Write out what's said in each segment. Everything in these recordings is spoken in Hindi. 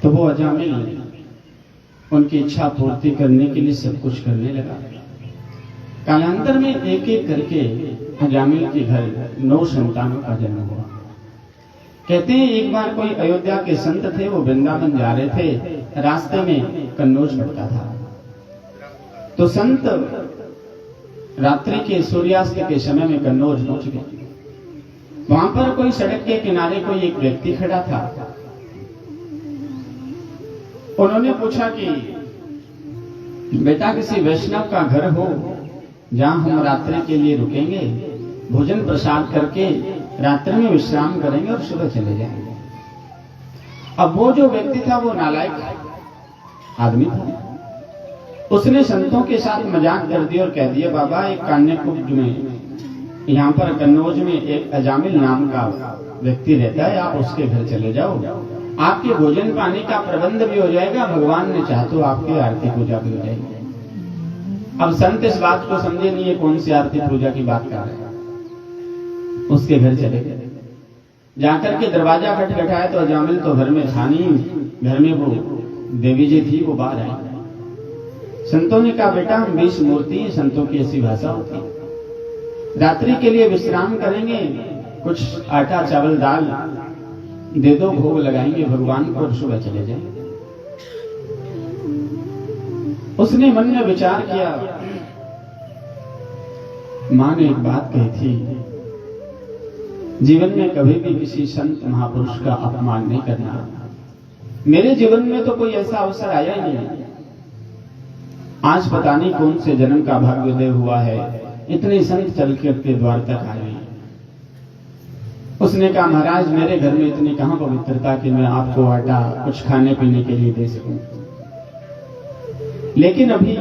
तो वो अजामिल उनकी इच्छा पूर्ति करने के लिए सब कुछ करने लगा। कालांतर में एक एक करके अजामिल के घर 9 संतानों का जन्म हुआ। कहते हैं एक बार कोई अयोध्या के संत थे, वो वृंदावन जा रहे थे, रास्ते में कन्नौज पड़ता था। तो संत रात्रि के सूर्यास्त के समय में कन्नौज पहुंच गए। वहां पर कोई सड़क के किनारे कोई एक व्यक्ति खड़ा था। उन्होंने पूछा कि बेटा किसी वैष्णव का घर हो जहां हम रात्रि के लिए रुकेंगे, भोजन प्रसाद करके रात्रि में विश्राम करेंगे और सुबह चले जाएंगे। अब वो जो व्यक्ति था वो नालायक आदमी था। उसने संतों के साथ मजाक कर दिया और कह दिया, बाबा एक कान्यकुब्ज में यहाँ पर कन्नौज में एक अजामिल नाम का व्यक्ति रहता है, आप उसके घर चले जाओ, आपके भोजन पानी का प्रबंध भी हो जाएगा, भगवान ने चाहा तो आपकी आरती पूजा भी हो जाएगी। अब संत इस बात को समझे नहीं है कौन सी आरती पूजा की बात कर रहे हैं। उसके घर चले गए। जाकर के दरवाजा खटखटाया तो अजामिल तो घर में था नहीं, घर में वो देवी जी थी, वो बाहर आई। संतों ने कहा बेटा हम 20 मूर्ति हैं, संतों की ऐसी भाषा होती है, रात्रि के लिए विश्राम करेंगे, कुछ आटा चावल दाल दे दो, भोग लगाएंगे भगवान को और सुबह चले जाएंगे। उसने मन में विचार किया, मां ने एक बात कही थी, जीवन में कभी भी किसी संत महापुरुष का अपमान नहीं करना। मेरे जीवन में तो कोई ऐसा अवसर आया ही नहीं, आज पता नहीं कौन से जन्म का भाग्योदय हुआ है, इतने संत चल के द्वार तक आए। उसने कहा महाराज मेरे घर में इतनी कहां पवित्रता कि मैं आपको आटा कुछ खाने पीने के लिए दे सकूं, लेकिन अभी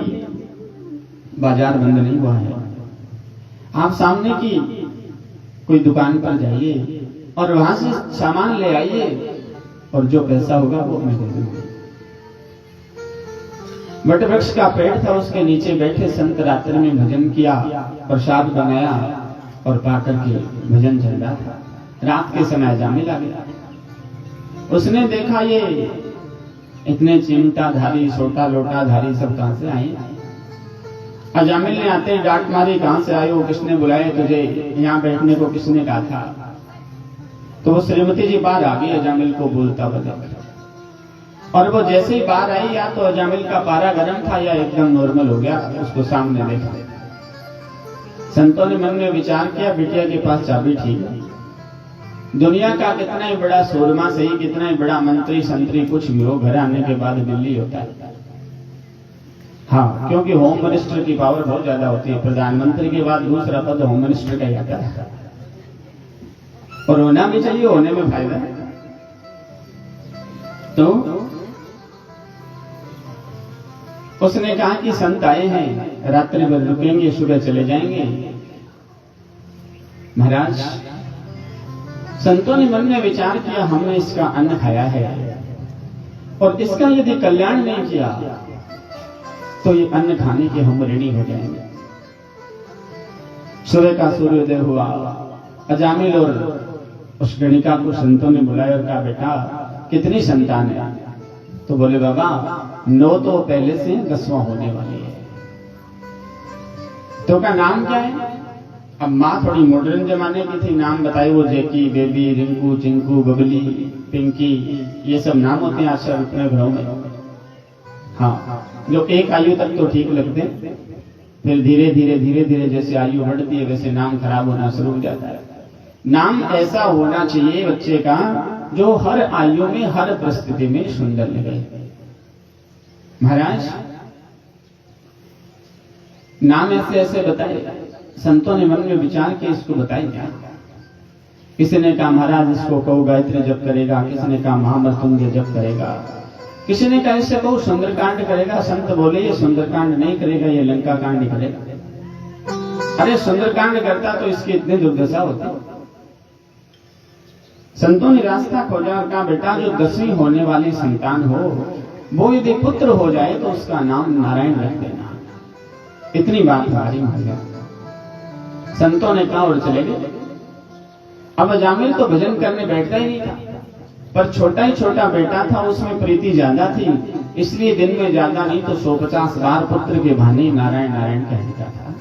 बाजार बंद नहीं हुआ है, आप सामने की कोई दुकान पर जाइए और वहां से सामान ले आइए और जो पैसा होगा वो मैं दे दूंगा। वट वृक्ष का पेड़ था, उसके नीचे बैठे संत रात्रि में भजन किया, प्रसाद बनाया और पाकर के भजन चल रहा था। रात के समय अजामिल आ गया। उसने देखा ये इतने चिमटाधारी छोटा लोटाधारी सब कहां से आए। अजामिल ने आते ही डांट मारी, कहां से आए हो, किसने बुलाया तुझे, यहाँ बैठने को किसने कहा था। तो वो श्रीमती जी बाहर आ गई अजामिल को बोलता हुआ, और वो जैसे ही बाहर आई, या तो अजामिल का पारा गर्म था या एकदम नॉर्मल हो गया। उसको सामने देखा। संतों ने मन में विचार किया, बिटिया के पास चाबी ठीक है, दुनिया का कितना ही बड़ा सूरमा सही, कितना ही बड़ा मंत्री संतरी कुछ भी हो, घर आने के बाद दिल्ली होता है। हाँ, क्योंकि होम मिनिस्टर की पावर बहुत ज्यादा होती है, प्रधानमंत्री के बाद दूसरा पद होम मिनिस्टर का ही आता है, और होना भी चाहिए, होने में फायदा है। तो उसने कहा कि संत आए हैं, रात्रि भर रुकेंगे, सुबह चले जाएंगे। महाराज संतों ने मन में विचार किया, हमने इसका अन्न खाया है और इसका यदि कल्याण नहीं किया तो ये अन्न खाने के हम ऋणी हो जाएंगे। सुबह का सूर्योदय हुआ। अजामिल और उस गणिका को संतों ने बुलाया और कहा बेटा कितनी संतान है। तो बोले बाबा 9 तो पहले से 10वां होने वाली है। तो का नाम क्या है। अब माँ थोड़ी मॉडर्न जमाने की थी, नाम बताई वो जैकी, बेबी, रिंकू, चिंकू, बबली, पिंकी, ये सब नाम होते हैं आजकल अपने घरों में। हाँ, जो एक आयु तक तो ठीक लगते, फिर धीरे धीरे जैसे आयु बढ़ती है वैसे नाम खराब होना शुरू हो जाता है। नाम ऐसा होना चाहिए बच्चे का जो हर आयु में हर परिस्थिति में सुंदर लगे। महाराज नाम ऐसे ऐसे बताए। संतों ने मन में विचार किया इसको बताएंगे। किसी ने कहा महाराज इसको कहो गायत्री जप करेगा, किसी ने कहा महामृत्युंजय जप करेगा, किसी ने कहा इससे कहो सुंदरकांड करेगा। संत बोले ये सुंदरकांड नहीं करेगा, ये लंका कांड ही करेगा। अरे सुंदरकांड करता तो इसकी इतनी दुर्दशा होती। संतों ने रास्ता खोजा और कहा बेटा जो 10वीं होने वाली संतान हो वो यदि पुत्र हो जाए तो उसका नाम नारायण रख देना। इतनी बात हमारी मान। संतों ने कहा और चले गए। अब अजामिल तो भजन करने बैठता ही नहीं था। पर छोटा ही छोटा बेटा था, उसमें प्रीति ज्यादा थी, इसलिए दिन में ज्यादा नहीं तो 150 बार पुत्र के भाने नारायण नारायण कहता था।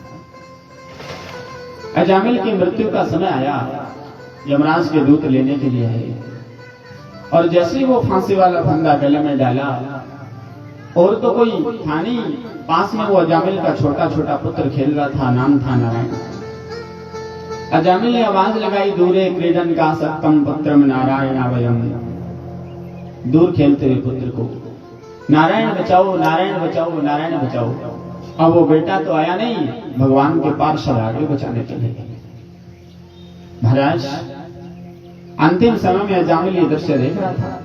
अजामिल की मृत्यु का समय आया, यमराज के दूत लेने के लिए आए, और जैसे ही वो फांसी वाला फंदा गले में डाला, और तो कोई था नहीं, पास में वो अजामिल का छोटा छोटा पुत्र खेल रहा था, नाम था नारायण। अजामिल ने आवाज लगाई, दूरे क्रीडन का सत्तम पुत्रम नारायणावयम, दूर खेलते हुए पुत्र को नारायण बचाओ, नारायण बचाओ, नारायण बचाओ। अब वो बेटा तो आया नहीं, भगवान के पार्षद आ गए बचाने के लिए। महाराज अंतिम समय में अजामिल ये दृश्य देख रहा था।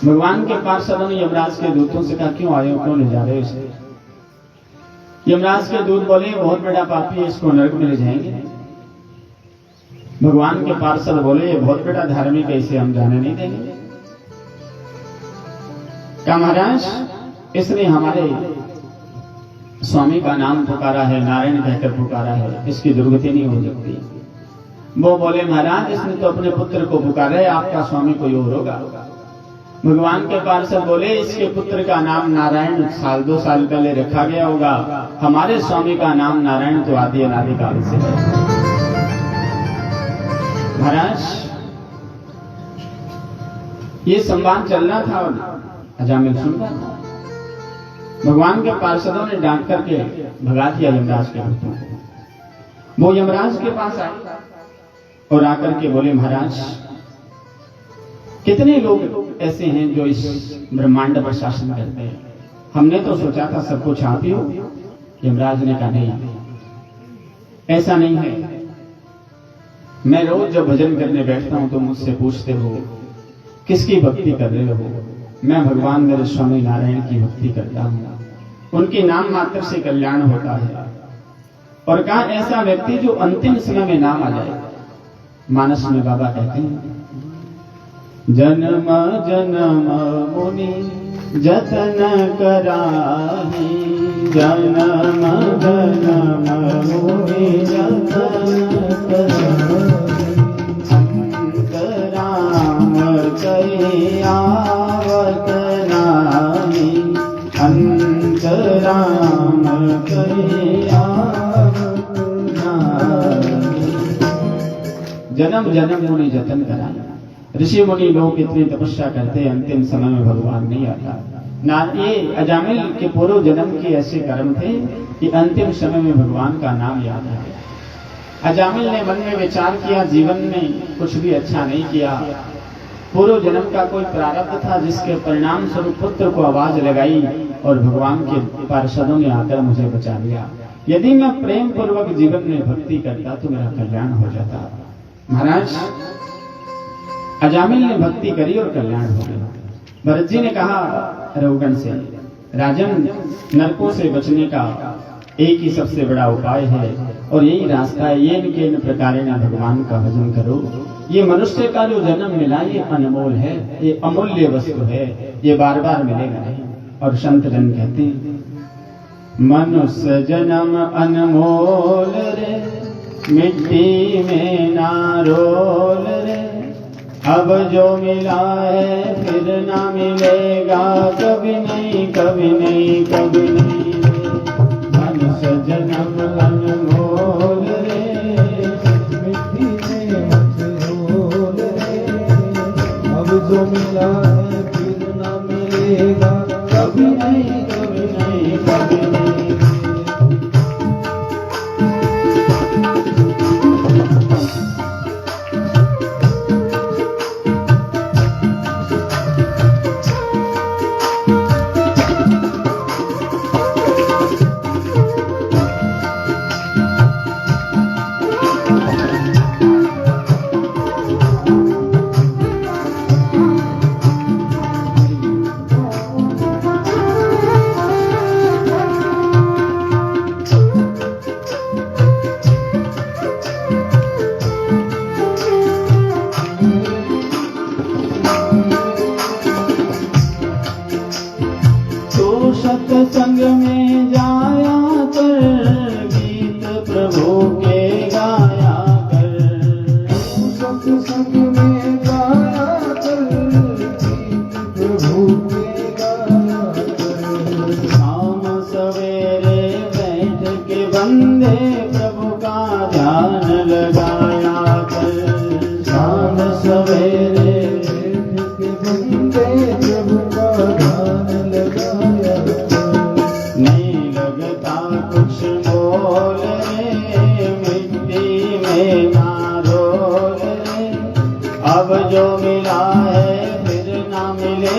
भगवान के पार्षदों ने यमराज के दूतों से कहा, क्यों आए हो, क्यों ले जा रहे हो इसे? यमराज के दूत बोले, बहुत बड़ा पापी है, इसको नरक में ले जाएंगे। भगवान के पार्षद बोले, ये बहुत बड़ा धार्मिक है, इसे हम जाने नहीं देंगे। क्या महाराज, इसने हमारे स्वामी का नाम पुकारा है, नारायण कहकर पुकारा है, इसकी दुर्गति नहीं हो सकती। वो बोले, महाराज इसने तो अपने पुत्र को पुकारा है, आपका स्वामी कोई और होगा। भगवान के पार्षद बोले, इसके पुत्र का नाम नारायण 2 साल पहले रखा गया होगा, हमारे स्वामी का नाम नारायण तो आदि अनादिकाल से है। महाराज ये संवाद चल रहा था, अजामिल सुन रहा था। भगवान के पार्षदों ने डांट करके भगा दिया यमराज के दूतों को। वो यमराज के पास आए और आकर के बोले, महाराज कितने लोग ऐसे हैं जो इस ब्रह्मांड पर शासन करते हैं, हमने तो सोचा था सब कुछ आप ही हो। यमराज ने कहा, नहीं ऐसा नहीं है, मैं रोज जब भजन करने बैठता हूं तो मुझसे पूछते हो किसकी भक्ति कर रहे हो, मैं भगवान मेरे स्वामी नारायण की भक्ति करता हूं, उनके नाम मात्र से कल्याण होता है। और कहा, ऐसा व्यक्ति जो अंतिम समय में नाम आ जाए। मानस में बाबा कहते हैं, जन्म जन्म मुनि जतन कराही, जन्म जन्म मुनि जतन कराही, अंतराम कही आवत नाही, अंतराम कही आवत नाही। जन्म जन्म मुनि जतन कराही। ऋषि मुनि लोग इतनी तपस्या करते हैं, अंतिम समय में भगवान नहीं आता ना। ये अजामिल के पूर्व जन्म के ऐसे कर्म थे कि अंतिम समय में भगवान का नाम याद आ गया। अजामिल ने मन में विचार किया, जीवन में कुछ भी अच्छा नहीं किया, पूर्व जन्म का कोई प्रारब्ध था जिसके परिणाम स्वरूप पुत्र को आवाज लगाई और भगवान के पार्षदों ने आकर मुझे बचा लिया। यदि मैं प्रेम पूर्वक जीवन में भक्ति करता तो मेरा कल्याण हो जाता। महाराज अजामिल ने भक्ति करी और कल्याण हो गया। भरत जी ने कहा रघुगण से, राजन नरकों से बचने का एक ही सबसे बड़ा उपाय है और यही रास्ता है, ये इन प्रकार भगवान का भजन करो। ये मनुष्य का जो जन्म मिला ये अनमोल है, ये अमूल्य वस्तु है, ये बार बार मिलेगा नहीं। और संत जन कहते हैं, मनुष्य जन्म अनमोल रे, मिट्टी में ना रोल रे, अब जो मिला है फिर ना मिलेगा, कभी नहीं कभी नहीं कभी नहीं। मनुष्य जन्म अनमोल रे, मिट्टी में मत रोल रे, अब जो मिला है फिर ना मिलेगा, कभी नहीं कभी नहीं कभी नहीं।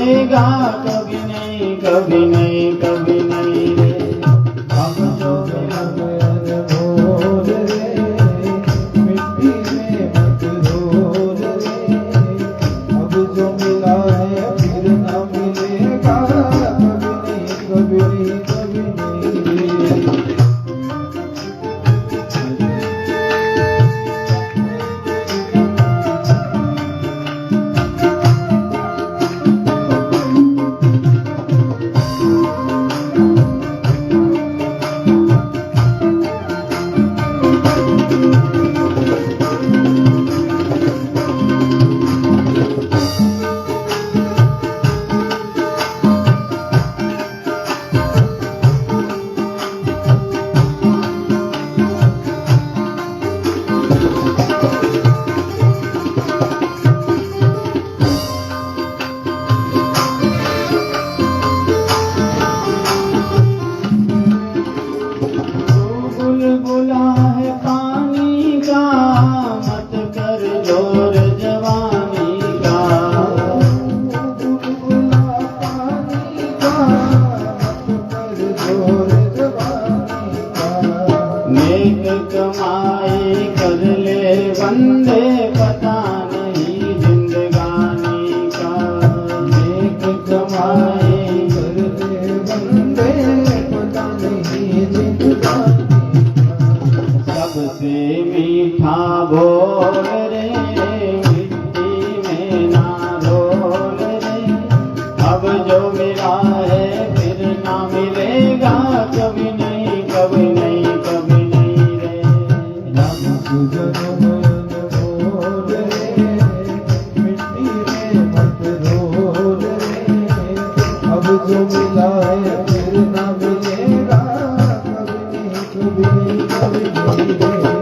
मिलेगा कभी नहीं, कभी नहीं, कभी नहीं रे। अब जो मिला अनमोल रे, मिट्टी में मत रोल रे। अब जो मिला है फिर न मिलेगा कभी नहीं, कभी नहीं, कभी नहीं रे। बुलबुला है पानी का, मत कर जोर जवानी का। बुलबुला पानी का, मत कर जोर जवानी का। नेक कमाई कर ले बंदे, पता नहीं जिंदगानी का। नेक कमाई कर ले बंदे, पता नहीं जिंदगानी। सबसे मीठा बोल रे, मिट्टी में ना रोल रे। अब जो मिला है फिर ना मिलेगा कभी नहीं, कभी नहीं, कभी नहीं रे। जन्म अनमोल रे, मिट्टी में मत रोल रे। अब जो मिला है फिर न मिलेगा कभी नहीं, कभी नहीं, कभी नहीं रे।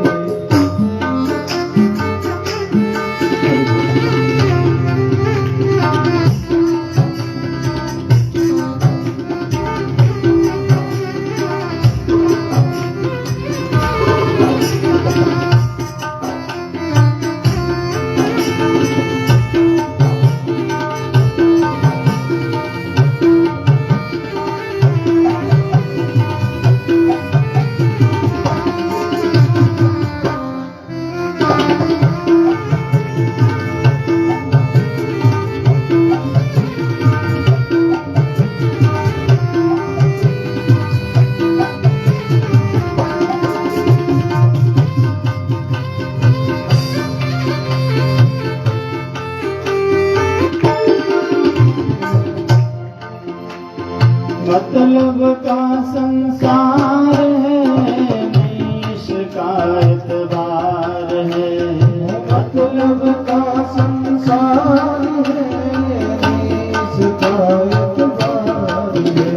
मतलब का संसार है, नहीं इसका एतबार है। मतलब का संसार है, इसका एतबार है।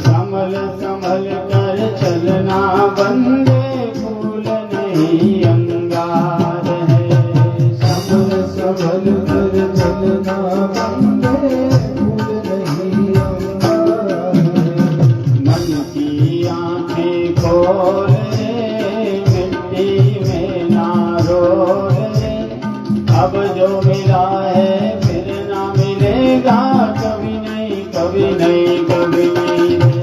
संभल संभल कर चलना बंदे, फूल नहीं अंगार है। संभल संभल कर चलना बंदे, फूल नहीं अंगार है। मन की आंखें खोल रे, मिट्टी में ना रोल रे। अब जो मिला है फिर ना मिलेगा कभी नहीं, कभी नहीं, कभी नहीं रे।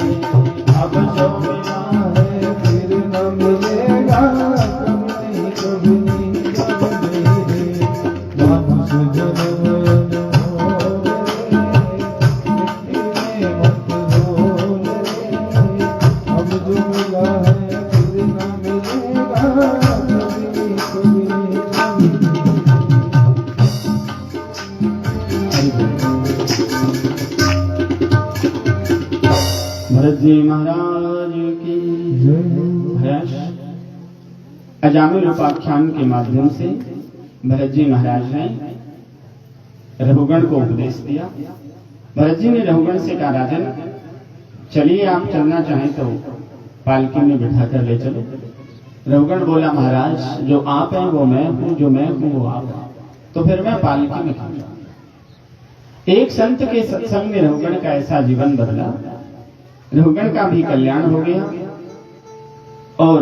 अब जो मिला है फिर न मिलेगा कभी नहीं, कभी नहीं, कभी नहीं रे। मानुष जन्म अनमोल रे, मिट्टी में मत रोल रे। अब जो मिला है फिर न मिलेगा कभी नहीं, कभी नहीं, कभी नहीं। भरत जी महाराज की भयश अजामिल उपाख्यान के माध्यम से भरत जी महाराज ने रघुगण को उपदेश दिया। भरत जी ने रघुगण से कहा, राजन चलिए आप चलना चाहें तो पालकी में बिठा कर ले चलो। रघुगण बोला, महाराज जो आप हैं वो मैं हूं, जो मैं हूं वो आप हैं, तो फिर मैं पालकी में क्यों जाऊं। एक संत के सत्संग में रघुगण का ऐसा जीवन बदला, रघुगण का भी कल्याण हो गया और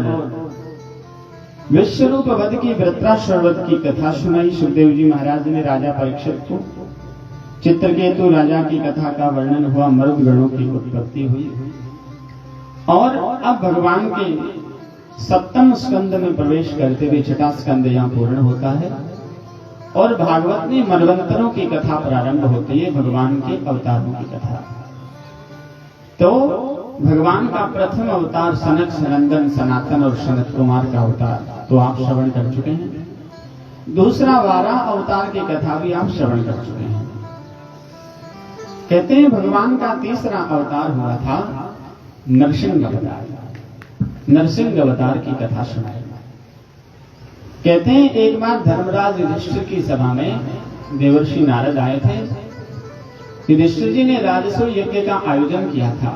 विश्वरूप वध की वृत्रासुरवध की कथा सुनाई सुखदेव जी महाराज ने राजा परीक्षित को। चित्रकेतु राजा की कथा का वर्णन हुआ, मर्द गणों की उत्पत्ति हुई, और अब भगवान के सप्तम स्कंद में प्रवेश करते हुए छठा स्कंद यहाँ पूर्ण होता है और भागवत में मनवंतरों की कथा प्रारंभ होती है, भगवान के अवतारों की कथा। तो भगवान का प्रथम अवतार सनक, सनंदन, सनातन और सनत कुमार का अवतार तो आप श्रवण कर चुके हैं। दूसरा वारा अवतार की कथा भी आप श्रवण कर चुके हैं। कहते हैं भगवान का तीसरा अवतार हुआ था नरसिंह अवतार। नरसिंह अवतार की कथा सुनाई। कहते हैं एक बार धर्मराज युधिष्ठिर की सभा में देवर्षि नारद आए थे। युधिष्ठिर जी ने राजस्व यज्ञ का आयोजन किया था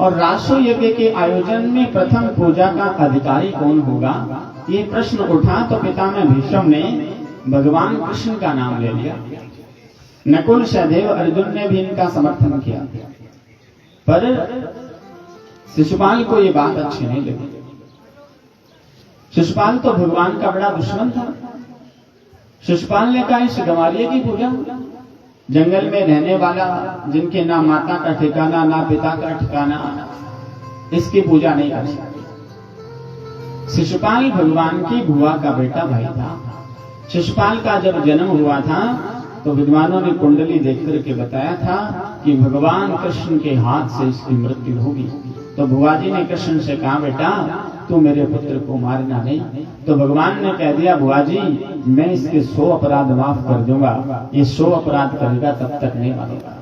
और राजस्व यज्ञ के आयोजन में प्रथम पूजा का अधिकारी कौन होगा, ये प्रश्न उठा तो पितामह भीष्म ने भगवान कृष्ण का नाम ले लिया। नकुल, सहदेव, अर्जुन ने भी इनका समर्थन किया, पर शिशुपाल को ये बात अच्छी नहीं लगी। शिशुपाल तो भगवान का बड़ा दुश्मन था। शिशुपाल ने कहा इस गंवारिये की पूजा, जंगल में रहने वाला, जिनके ना माता का ठिकाना ना पिता का ठिकाना, इसकी पूजा नहीं कर सकती। शिशुपाल भगवान की बुआ का बेटा भाई था। शिशुपाल का जब जन्म हुआ था तो विद्वानों ने कुंडली देखकर के बताया था कि भगवान कृष्ण के हाथ से इसकी मृत्यु होगी। तो बुआ जी ने कृष्ण से कहा, बेटा तू मेरे पुत्र को मारना नहीं। तो भगवान ने कह दिया, बुआ जी मैं इसके 100 अपराध माफ कर दूंगा, ये 100 अपराध करेगा तब तक नहीं मारेगा।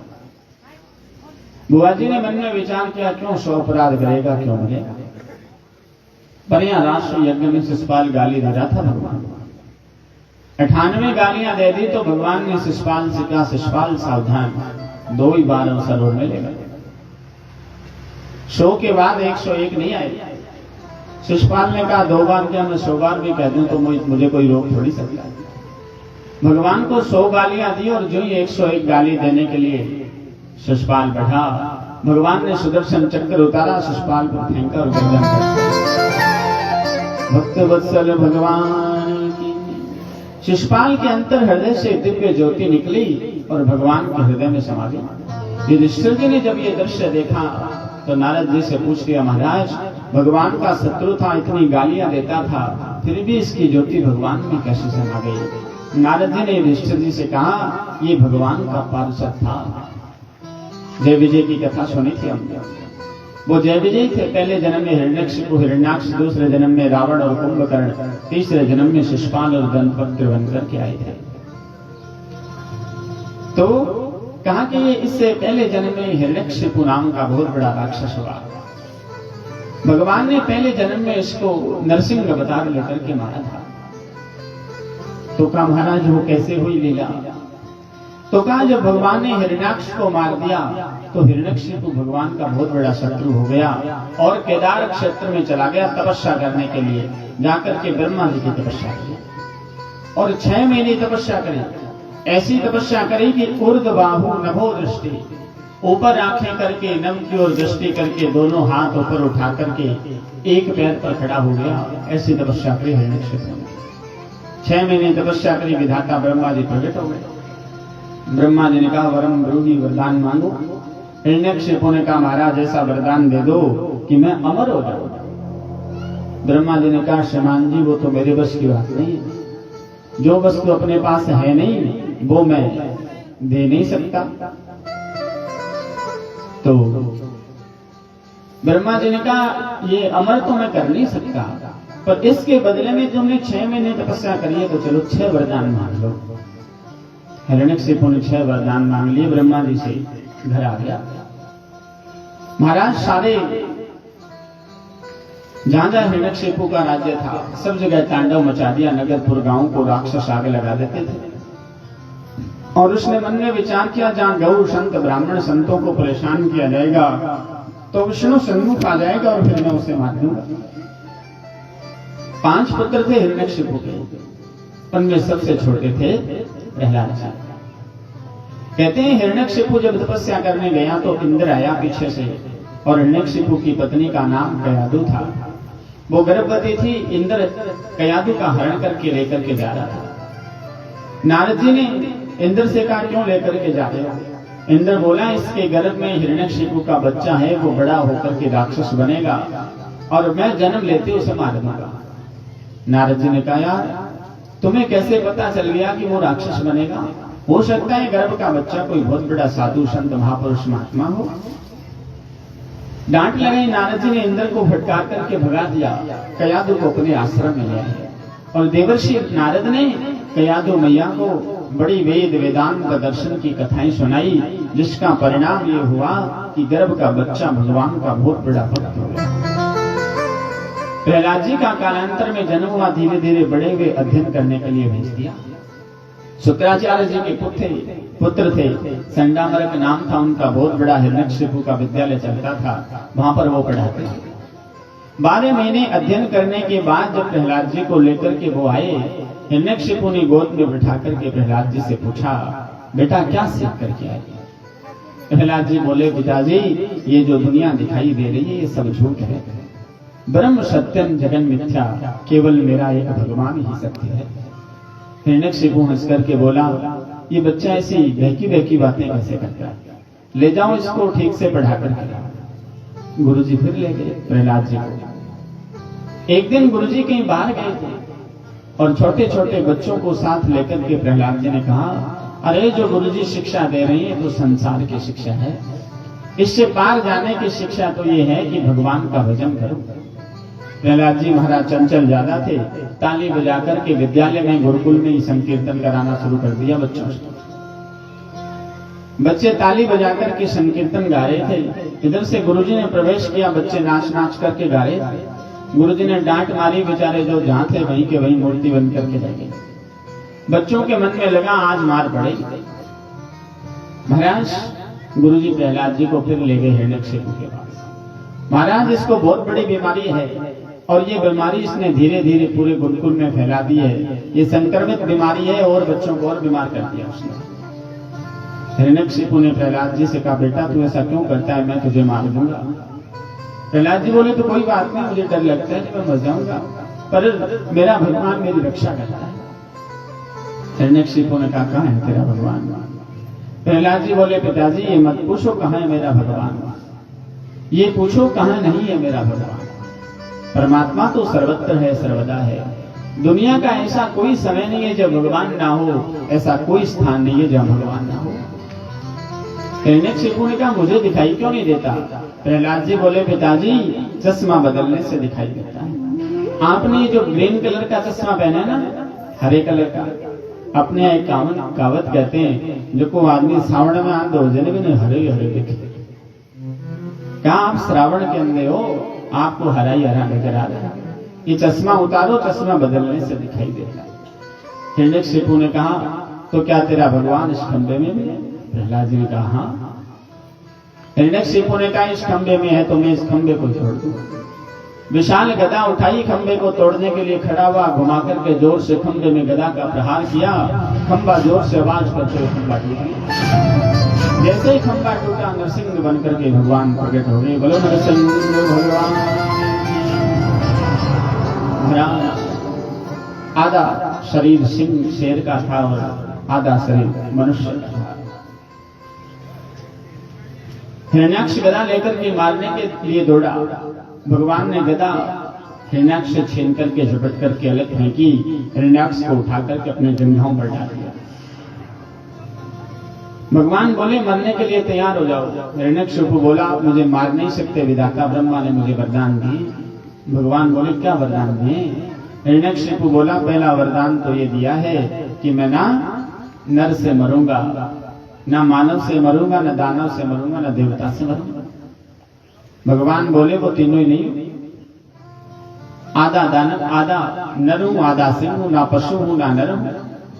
बुआ जी ने मन में विचार किया, क्यों 100 अपराध करेगा, क्यों मरेगा। पर यहाँ राष्ट्र यज्ञ में शिशुपाल गाली दे रहा था भगवान को। 98 गालियां दे दी तो भगवान ने शिशुपाल से कहा, शिशुपाल सावधान, 2 ही बार अवसर और मिलेगा। 100 के बाद 101 नहीं आए। शिशुपाल ने कहा 2 बार क्या, मैं 100 बार भी कह दूं तो मुझे कोई रोक थोड़ी सकता है। भगवान को 100 गालियां दी और जो ही 101 गाली देने के लिए शिशुपाल बढ़ा, भगवान ने सुदर्शन चक्र उतारा, शिशुपाल पर फेंका और गर्दन काटा। भक्त वत्सल भगवान की। शिशुपाल के अंतर हृदय से दिव्य ज्योति निकली और भगवान के हृदय में समा गई। युधिष्ठिर जी ने जब ये दृश्य देखा तो नारद जी से पूछ लिया, महाराज भगवान का शत्रु था, इतनी गालियां देता था, फिर भी इसकी ज्योति भगवान में कैसे समा गई। नारद जी ने युधिष्ठिर जी से कहा, ये भगवान का पार्षद था। जय विजय की कथा सुनी थी हमने। वो जय विजय थे। पहले जन्म में हिरण्यकशिपु हिरण्याक्ष, दूसरे जन्म में रावण और कुंभकर्ण, तीसरे जन्म में शिशुपाल और दंपत्ति बनकर के आए थे। तो कहा कि ये इससे पहले जन्म में हिरण्यकशिपु नाम का बहुत बड़ा राक्षस हुआ। भगवान ने पहले जन्म में इसको नरसिंह अवतार लेकर के मारा था। तो कहा महाराज वो कैसे हुई लीला। तो कहा जब भगवान ने हिरण्याक्ष को मार दिया तो हिरण्यकशिपु भगवान का बहुत बड़ा शत्रु हो गया और केदार क्षेत्र में चला गया तपस्या करने के लिए। जाकर के ब्रह्मा जी की तपस्या की और 6 महीने तपस्या करी। ऐसी तपस्या करी कि ऊर्ध्व बाहु नभो दृष्टि, ऊपर आंखें करके नभ की ओर दृष्टि करके दोनों हाथ ऊपर उठा करके एक पैर पर खड़ा हो गया। ऐसी तपस्या करी हिरण्यकशिपु ने। 6 महीने तपस्या करी। विधाता ब्रह्मा जी प्रकट हो गए। ब्रह्मा जी ने कहा वरम ब्रूहि, वरदान मांगो। हिरण्यकशिपु ने कहा महाराज ऐसा वरदान दे दो कि मैं अमर हो जाऊं। ब्रह्मा जी ने कहा श्रीमान जी वो तो मेरे बस की बात नहीं है। जो वस्तु अपने पास है नहीं वो मैं दे नहीं सकता। तो ब्रह्मा जी ने कहा ये अमर तो मैं कर नहीं सकता, पर इसके बदले में तुमने 6 महीने तपस्या करी है तो चलो 6 वरदान मांग लो। हिरण्यकशिपु ने 6 वरदान मांग लिए। ब्रह्मा जी से घर आ गया। महाराज सारे जहां जहां हिरण्यकशिपु का राज्य था सब जगह तांडव मचा दिया। नगरपुर गांव को राक्षस आगे लगा देते थे और उसने मन में विचार किया जहां गौ संत ब्राह्मण संतों को परेशान किया जाएगा तो विष्णु सन्मुख आ जाएगा और फिर मैं उसे मार दूंगा। 5 पुत्र थे हिरण्यकशिपु के, उनमें सबसे छोटे थे प्रहलाद जी। कहते हैं हिरण्यकशिपु जब तपस्या करने गया तो इंद्र आया पीछे से और हिरण्यकशिपु की पत्नी का नाम कयादु था। वो गर्भवती थी। इंद्र कयादु का हरण करके लेकर के जा रहा था। नारद जी ने इंद्र से कहा क्यों लेकर के जा रहे हो? इंद्र बोला इसके गर्भ में हिरण्यकशिपु का बच्चा है, वो बड़ा होकर के राक्षस बनेगा और मैं जन्म लेते उसे मार दूंगा। नारद जी ने कहा यार तुम्हें कैसे पता चल गया कि वो राक्षस बनेगा? हो सकता है गर्भ का बच्चा कोई बहुत बड़ा साधु संत महापुरुष महात्मा हो। डांट लगाई। नारद जी ने इंद्र को फटकार करके भगा दिया। कयादु को अपने आश्रम में ले आए और देवर्षि नारद ने कयादु मैया को बड़ी वेद वेदांत दर्शन की कथाएं सुनाई, जिसका परिणाम ये हुआ कि गर्भ का बच्चा भगवान का बहुत बड़ा भक्त हो गया। प्रहलाद जी का कालांतर में जन्म हुआ, धीरे धीरे बड़े हुए अध्ययन करने के लिए भेज दिया। शुक्राचार्य जी के पुत्र थे, संडामरक नाम था उनका, बहुत बड़ा हिरण्यकशिपु का विद्यालय चलता था, वहां पर वो पढ़ाते थे। 12 महीने अध्ययन करने के बाद जब प्रहलाद जी को लेकर के वो आए, हिरण्यकशिपु ने गोद में बिठा करके प्रहलाद जी से पूछा बेटा क्या सीख करके आए? प्रहलाद जी बोले पिताजी ये जो दुनिया दिखाई दे रही है ये सब झूठ है, ब्रह्म सत्यम जगन मिथ्या, केवल मेरा एक भगवान ही सत्य है। हिरण्यकशिपु हंस करके बोला ये बच्चा ऐसी बहकी बहकी बातें कैसे करता है, ले जाओ इसको ठीक से पढ़ा करके। गुरुजी फिर ले गए प्रहलाद जी को। एक दिन गुरुजी कहीं बाहर गए थे और छोटे छोटे बच्चों को साथ लेकर के प्रहलाद जी ने कहा अरे जो गुरुजी शिक्षा दे रही है तो संसार की शिक्षा है, इससे पार जाने की शिक्षा तो ये है कि भगवान का भजन करो। प्रहलाद जी महाराज चंचल ज्यादा थे, ताली बजाकर के विद्यालय में गुरुकुल में ही संकीर्तन कराना शुरू कर दिया बच्चों से। बच्चे ताली बजाकर के संकीर्तन गा रहे थे। इधर से गुरुजी ने प्रवेश किया, बच्चे नाच नाच करके गा रहे थे। गुरुजी ने डांट मारी, बेचारे जो जहां थे वहीं के वहीं मूर्ति बन करके रह गए। बच्चों के मन में लगा आज मार पड़ेगी। महाराज गुरुजी प्रहलाद जी को फिर ले गए हिरण्यकशिपु के पास। महाराज इसको बहुत बड़ी बीमारी है और ये बीमारी इसने धीरे धीरे पूरे गुरुकुल में फैला दी है, ये संक्रमित बीमारी है और बच्चों को और बीमार कर दिया उसने। हिरण्यकशिपु ने प्रहलाद जी से कहा बेटा तू ऐसा क्यों करता है, मैं तुझे मार दूंगा। प्रहलाद जी बोले तो कोई बात नहीं, मुझे डर लगता है कि मैं मर जाऊंगा, पर मेरा भगवान मेरी रक्षा करता है। हिरण्यकशिपु ने कहा कहां है तेरा भगवान? प्रहलाद जी बोले पिताजी ये मत पूछो कहां है मेरा भगवान, ये पूछो कहां नहीं है मेरा भगवान। परमात्मा तो सर्वत्र है, सर्वदा है। दुनिया का ऐसा कोई समय नहीं है जब भगवान ना हो, ऐसा कोई स्थान नहीं है जहां भगवान ना हो। हिरण्यकशिपु ने कहा मुझे दिखाई क्यों नहीं देता? प्रहलाद जी बोले पिताजी चश्मा बदलने से दिखाई देता है। आपने जो ग्रीन कलर का चश्मा पहना है ना, हरे कलर का, अपने एक कहावत कहते हैं जो को आदमी श्रावण में आंधो जने भी हरे हरे दिखे। क्या आप श्रावण के अंधे हो, आपको हरा ही हरा नजर आ रहा है। ये चश्मा उतारो, चश्मा बदलने से दिखाई देता है। हिरण्यकशिपु ने कहा तो क्या तेरा भगवान इस खंबे में भी है? प्रहलाद जी ने कहा हाँ। हिरण्यकशिपु ने कहा इस खंबे में है तो मैं इस खंबे को तोड़ दूंगा। विशाल गदा उठाई, खंबे को तोड़ने के लिए खड़ा हुआ, घुमा करके जोर से खंबे में गदा का प्रहार किया। खंबा जोर से आवाज करते खंबा टूट गया। जैसे ही खंबा टूटा नरसिंह बनकर के भगवान प्रकट हो गए। बोलो नरसिंह भगवान। आधा शरीर सिंह शेर का था और आधा शरीर मनुष्य का था। हिरण्याक्ष गदा लेकर के मारने के लिए दौड़ा। भगवान ने गदा हिरण्याक्ष से छीन करके झपट करके अलग फेंकी। हिरण्याक्ष को उठा करके अपने जंघाओं पर डाल दिया। भगवान बोले मरने के लिए तैयार हो जाओ। हिरण्यकशिपु बोला आप मुझे मार नहीं सकते, विधाता ब्रह्मा ने मुझे वरदान दी। भगवान बोले क्या वरदान दिए? हिरण्यकशिपु बोला पहला वरदान तो ये दिया है कि मैं ना नर से मरूंगा, ना मानव से मरूंगा, ना दानव से मरूंगा, ना देवता से मरूंगा। भगवान बोले वो तीनों ही नहीं, आधा दानव आधा नर हूं, आधा सिंह हूं, ना पशु हूं ना नर हूं,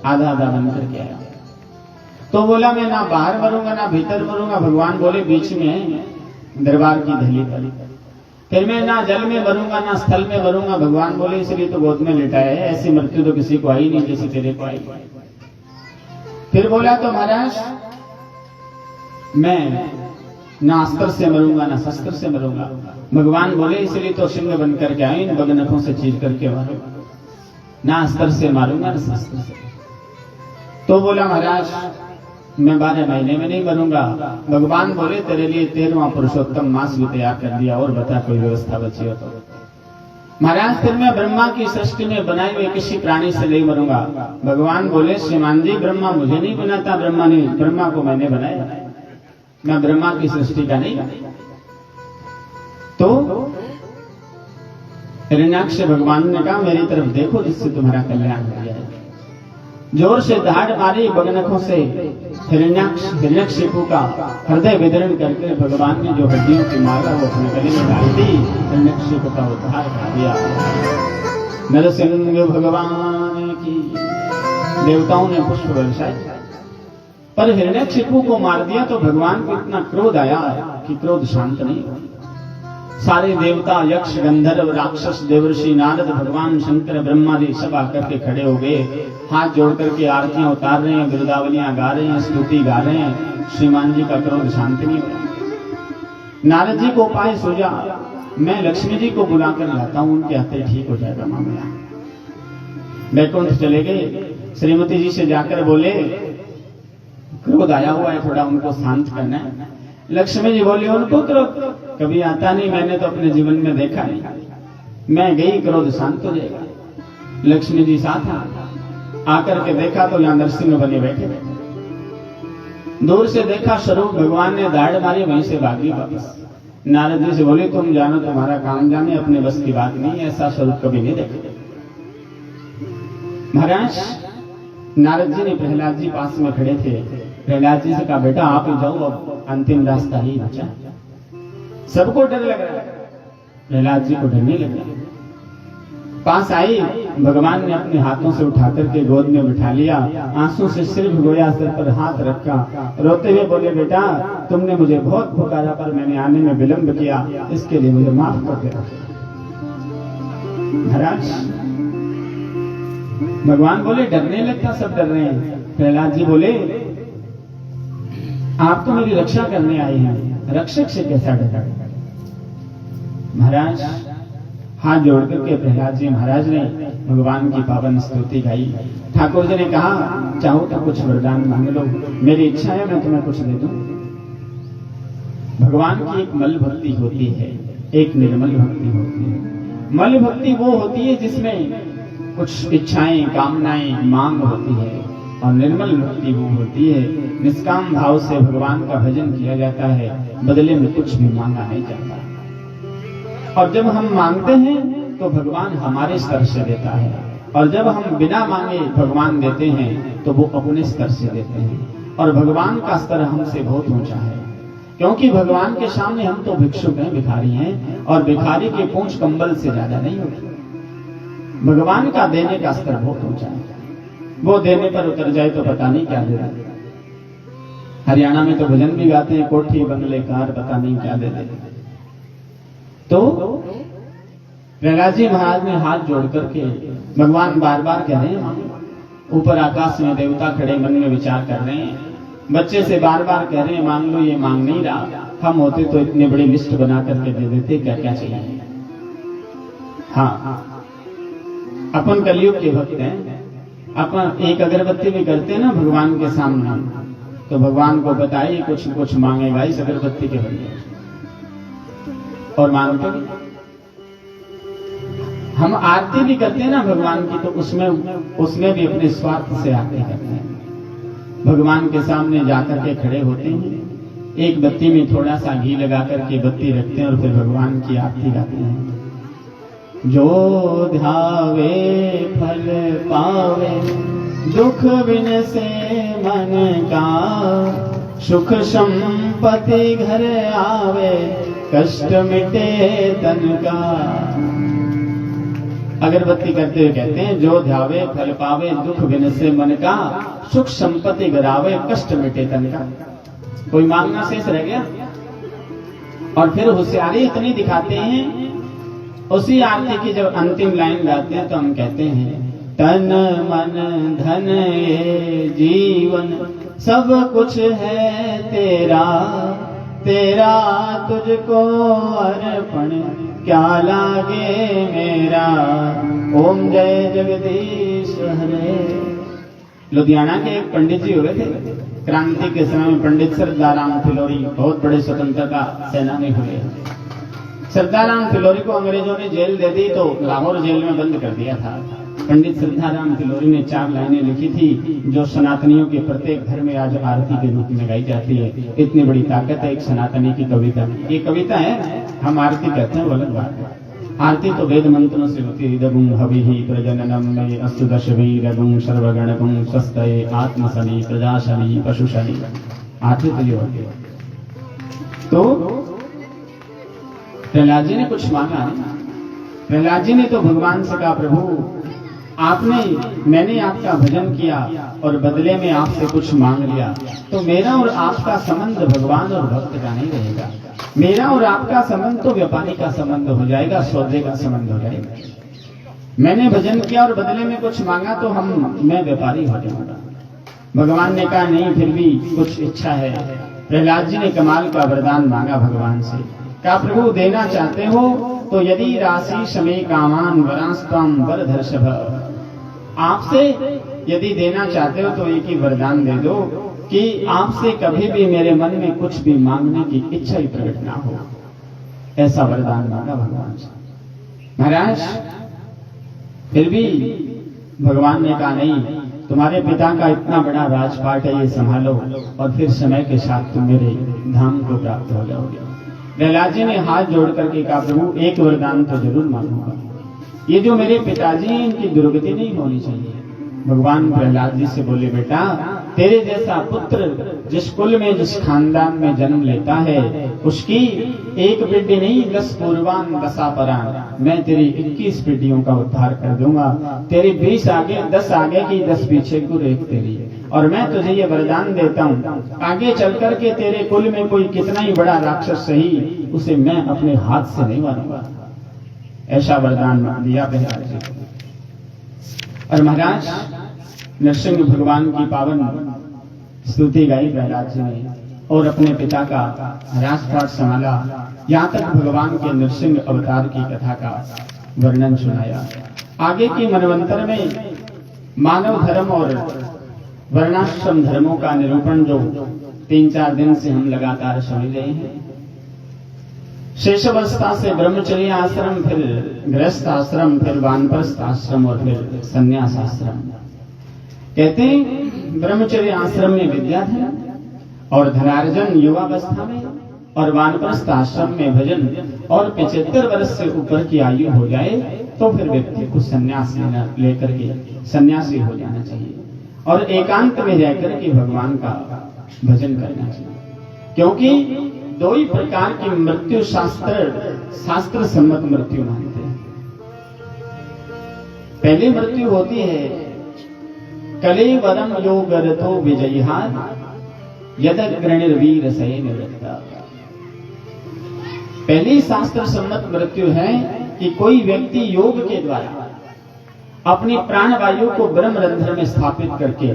आधा आधा बन करके आया। तो बोला मैं ना बाहर मरूंगा ना भीतर मरूंगा। भगवान बोले बीच में दरबार की दहली पर। फिर मैं ना जल में मरूंगा ना स्थल में मरूंगा। भगवान बोले इसलिए तो गोद में लिटाया है, ऐसी मृत्यु तो किसी को आई नहीं जैसी तेरे को आई। फिर बोला तो महाराज मैं ना अस्त्र से मरूंगा ना शस्त्र से मरूंगा। भगवान बोले इसलिए तो सिंह बन करके आए, इन बगनखों से चीर करके मारूंगा, ना अस्त्र से मारूंगा ना शस्त्र से। तो बोला महाराज मैं 12 महीने में नहीं बनूंगा। भगवान बोले तेरे लिए 13वां पुरुषोत्तम मास भी तैयार कर दिया, और बता कोई व्यवस्था बची हो तो। महाराज फिर मैं ब्रह्मा की सृष्टि में बनाए हुए किसी प्राणी से नहीं बनूंगा। भगवान बोले श्रीमान जी ब्रह्मा मुझे नहीं बनाता, ब्रह्मा को मैंने बनाया, मैं ब्रह्मा की सृष्टि का नहीं। तो हिरण्याक्ष भगवान ने कहा मेरी तरफ देखो जिससे तुम्हारा कल्याण हो जाए। जोर से दहाड़ मारी बगनखों से हिरण्यकशिपु का हृदय विदरण करके भगवान ने जो हड्डियों की माला वो अपने गले में डाल दी, हिरण्यकशिपु का उद्धार कर दिया। नरसिंह भगवान की देवताओं ने पुष्प वर्षाए, पर हिरण्यकशिपु को मार दिया तो भगवान को इतना क्रोध आया कि क्रोध शांत नहीं हुआ। सारे देवता यक्ष गंधर्व राक्षस देवर्षि नारद भगवान शंकर ब्रह्मा जी सब आकर के खड़े हो गए, हाथ जोड़ करके आरतियां उतार रहे हैं, गिरदावलियां गा रहे हैं, स्तुति गा रहे हैं। श्रीमान जी का क्रोध शांत नहीं हुआ। नारद जी को उपाय सूझा, मैं लक्ष्मी जी को बुलाकर लाता हूं, उनके हाथे ठीक हो जाएगा मामला। वैकुंठ चले गए, श्रीमती जी से जाकर बोले क्रोध आया हुआ है, थोड़ा उनको शांत करना है। लक्ष्मी जी बोली उनको क्रोध कभी आता नहीं, मैंने तो अपने जीवन में देखा नहीं, मैं गई क्रोध शांत हो जाएगा। लक्ष्मी जी साथ आकर के देखा तो यहां नरसिंह बने बैठे। दूर से देखा स्वरूप भगवान ने दाढ़ मारी, वहीं से भागी वापस। नारद जी से बोले तुम जानो तुम्हारा काम जाने, अपने बस की बात नहीं, ऐसा स्वरूप कभी नहीं देखा। महाराज नारद जी ने प्रहलाद जी पास में खड़े थे, प्रहलाद जी से कहा बेटा आप ही जाओ, अब अंतिम रास्ता ही बचा। सबको डर लग रहा है, प्रहलाद जी को डर नहीं लग रहा। पास आई, भगवान ने अपने हाथों से उठा करके गोद में बिठा लिया, आंसू से सिर भिगोया, सिर पर हाथ रखा, रोते हुए बोले बेटा तुमने मुझे बहुत पुकारा पर मैंने आने में विलंब किया, इसके लिए मुझे माफ कर देना। महाराज भगवान बोले डरने लगता, सब डर रहे हैं। प्रहलाद जी बोले आप तो मेरी रक्षा करने आए हैं, रक्षक से कैसा डरा। महाराज हाथ जोड़ करके प्रहलाद जी महाराज ने भगवान की पावन स्तुति गाई। ठाकुर जी ने कहा चाहो तो कुछ वरदान मांग लो, मेरी इच्छा है मैं तुम्हें कुछ दे दूं। भगवान की एक मल भक्ति होती है, एक निर्मल भक्ति होती है। मल भक्ति वो होती है जिसमें कुछ इच्छाएं कामनाएं मांग होती है, और निर्मल भक्ति वो होती है निष्काम भाव से भगवान का भजन किया जाता है, बदले में कुछ भी मांगा नहीं जाता। और जब हम मांगते हैं तो भगवान हमारे स्तर से देता है, और जब हम बिना मांगे भगवान देते हैं तो वो अपने स्तर से देते हैं। और भगवान का स्तर हमसे बहुत ऊंचा है, क्योंकि भगवान के सामने हम तो भिक्षुक हैं, भिखारी हैं, और भिखारी की पूंछ कंबल से ज्यादा नहीं होती। भगवान का देने का स्तर बहुत ऊंचा है, वो देने पर उतर जाए तो पता नहीं क्या दे देते। हरियाणा में तो भजन भी गाते हैं, कोठी बंगले कार पता नहीं क्या दे देते। तो प्रहलाद जी महाराज ने हाथ जोड़ करके भगवान बार बार कह रहे हैं, ऊपर आकाश में देवता खड़े मन में विचार कर रहे हैं, बच्चे से बार बार कह रहे हैं मांग लो, ये मांग नहीं रहा। हम होते तो इतनी बड़ी लिस्ट बना करके दे देते क्या क्या चाहिए। हाँ अपन कलयुग के भक्त हैं, अपन एक अगरबत्ती भी करते हैं ना भगवान के सामने, तो भगवान को बताइए कुछ न कुछ मांगेगा इस अगरबत्ती के बदले, और मांगते भी। हम आरती भी करते हैं ना भगवान की, तो उसमें भी अपने स्वार्थ से आरती करते हैं। भगवान के सामने जाकर के खड़े होते हैं, एक बत्ती में थोड़ा सा घी लगा करके बत्ती रखते हैं, और फिर भगवान की आरती गाते हैं। जो ध्यावे फल पावे, दुख बिन से मन का, सुख संपत्ति घर आवे, कष्ट मिटे तन का। अगरबत्ती करते हुए कहते हैं जो ध्यावे फल पावे, दुख बिन से मन का, सुख संपत्ति घर आवे, कष्ट मिटे तन का। कोई मांगना शेष रह गया? और फिर होशियारी इतनी दिखाते हैं, उसी आरती की जब अंतिम लाइन गाते हैं तो हम कहते हैं तन मन धन ये जीवन सब कुछ है तेरा, तेरा तुझको अर्पण क्या लागे मेरा। ओम जय जगदीश हरे। लुधियाना के एक पंडित जी हुए थे। क्रांति के समय में पंडित सरदाराम फिलोरी बहुत बड़े स्वतंत्रता सेनानी हुए। सरदाराम फिलोरी को अंग्रेजों ने जेल दे दी तो लाहौर जेल में बंद कर दिया था। पंडित सरदाराम फिलोरी ने 4 लाइनें लिखी थी जो सनातनियों के प्रत्येक घर में आज आरती के रूप में गाई जाती है। इतनी बड़ी ताकत है एक सनातनी की कविता। ये कविता है, हम आरती कहते हैं, वो अलग बात है। आरती तो वेद मंत्रों से होती है। इदगुं हविहि प्रजननम में अस्तु दशवीरगुं सर्वगणगुं स्वस्तये आत्मशनि प्रजाशनि पशुशनि। आरती तो ये होती है। तो प्रहलाद जी ने कुछ मांगा। प्रहलाद जी ने तो भगवान से कहा, प्रभु मैंने आपका भजन किया और बदले में आपसे कुछ मांग लिया, तो मेरा और आपका संबंध भगवान और भक्त का नहीं रहेगा। मेरा और आपका संबंध तो व्यापारी का संबंध हो जाएगा, सौदे का संबंध हो जाएगा। मैंने भजन किया और बदले में कुछ मांगा तो मैं व्यापारी हो जाऊंगा। भगवान ने कहा नहीं, फिर भी कुछ इच्छा है। प्रहलाद जी ने कमाल का वरदान मांगा भगवान से। कहा, प्रभु देना चाहते हो तो यदि राशि समय कामान वरास्ताम वरधर्षभ, आपसे यदि देना चाहते हो तो एक ही वरदान दे दो कि आपसे कभी भी मेरे मन में कुछ भी मांगने की इच्छा ही प्रकट ना हो। ऐसा वरदान मांगा भगवान से। महाराज फिर भी भगवान ने कहा नहीं, तुम्हारे पिता का इतना बड़ा राजपाट है, ये संभालो और फिर समय के साथ तुम मेरे धाम को प्राप्त हो जाओगे। प्रहलाद जी ने हाथ जोड़ करके कहा, प्रभु एक वरदान तो जरूर मांगूंगा, ये जो मेरे पिताजी हैं इनकी दुर्गति नहीं होनी चाहिए। भगवान प्रहलाद जी से बोले, बेटा तेरे जैसा पुत्र जिस कुल में जिस खानदान में जन्म लेता है उसकी एक पीढ़ी नहीं 10 पूर्वान 10 अपरान, मैं तेरी 21 पीढ़ियों का उद्धार कर दूंगा। तेरी 20 आगे 10 आगे की 10 पीछे को एक तेरी। और मैं तुझे ये वरदान देता हूँ, आगे चल करके तेरे कुल में कोई कितना ही बड़ा राक्षस सही, उसे मैं अपने हाथ से नहीं मारूंगा। ऐसा वरदान दिया प्रहलाद जी को। और महाराज नरसिंह भगवान की पावन स्तुति गाई प्रहलाद जी ने और अपने पिता का राजपाट संभाला। यहाँ तक भगवान के नरसिंह अवतार की कथा का वर्णन सुनाया। आगे की मनवंतर में मानव धर्म और वर्णाश्रम धर्मों का निरूपण जो 3-4 दिन से हम लगातार सुन रहे हैं। शेषावस्था से ब्रह्मचर्य आश्रम, फिर गृहस्थ आश्रम, फिर वानप्रस्थ आश्रम और फिर संन्यास आश्रम। कहते हैं ब्रह्मचर्य आश्रम में विद्याधन और धनार्जन युवावस्था में, और वानप्रस्थ आश्रम में भजन, और 75 वर्ष से ऊपर की आयु हो जाए तो फिर व्यक्ति को संन्यास लेकर के सन्यासी हो जाना चाहिए और एकांत में रहकर के भगवान का भजन करना चाहिए। क्योंकि 2 ही प्रकार की मृत्यु शास्त्र सम्मत मृत्यु मानते हैं। पहली मृत्यु होती है कलेवरम योगरतो विजयहार यदग्रणिर्वीर सयेन वृत्ता। पहली शास्त्र सम्मत मृत्यु है कि कोई व्यक्ति योग के द्वारा अपनी प्राण वायु को ब्रह्मरंध्र में स्थापित करके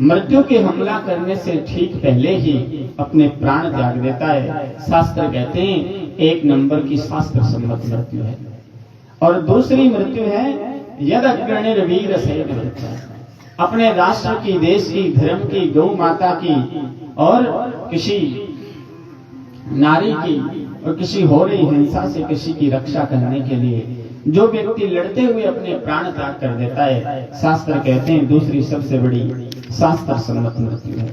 मृत्यु के हमला करने से ठीक पहले ही अपने प्राण त्याग देता है। शास्त्र कहते हैं 1 नंबर की शास्त्र सम्मत मृत्यु है। और दूसरी मृत्यु है यद अग्रणिर्वीर सयेन वृत्ता, अपने राष्ट्र की, देश की, धर्म की, गौ माता की और किसी नारी की और किसी हो रही हिंसा से किसी की रक्षा करने के लिए जो व्यक्ति लड़ते हुए अपने प्राण त्याग कर देता है, शास्त्र कहते हैं दूसरी सबसे बड़ी शास्त्र सम्मत मृत्यु है।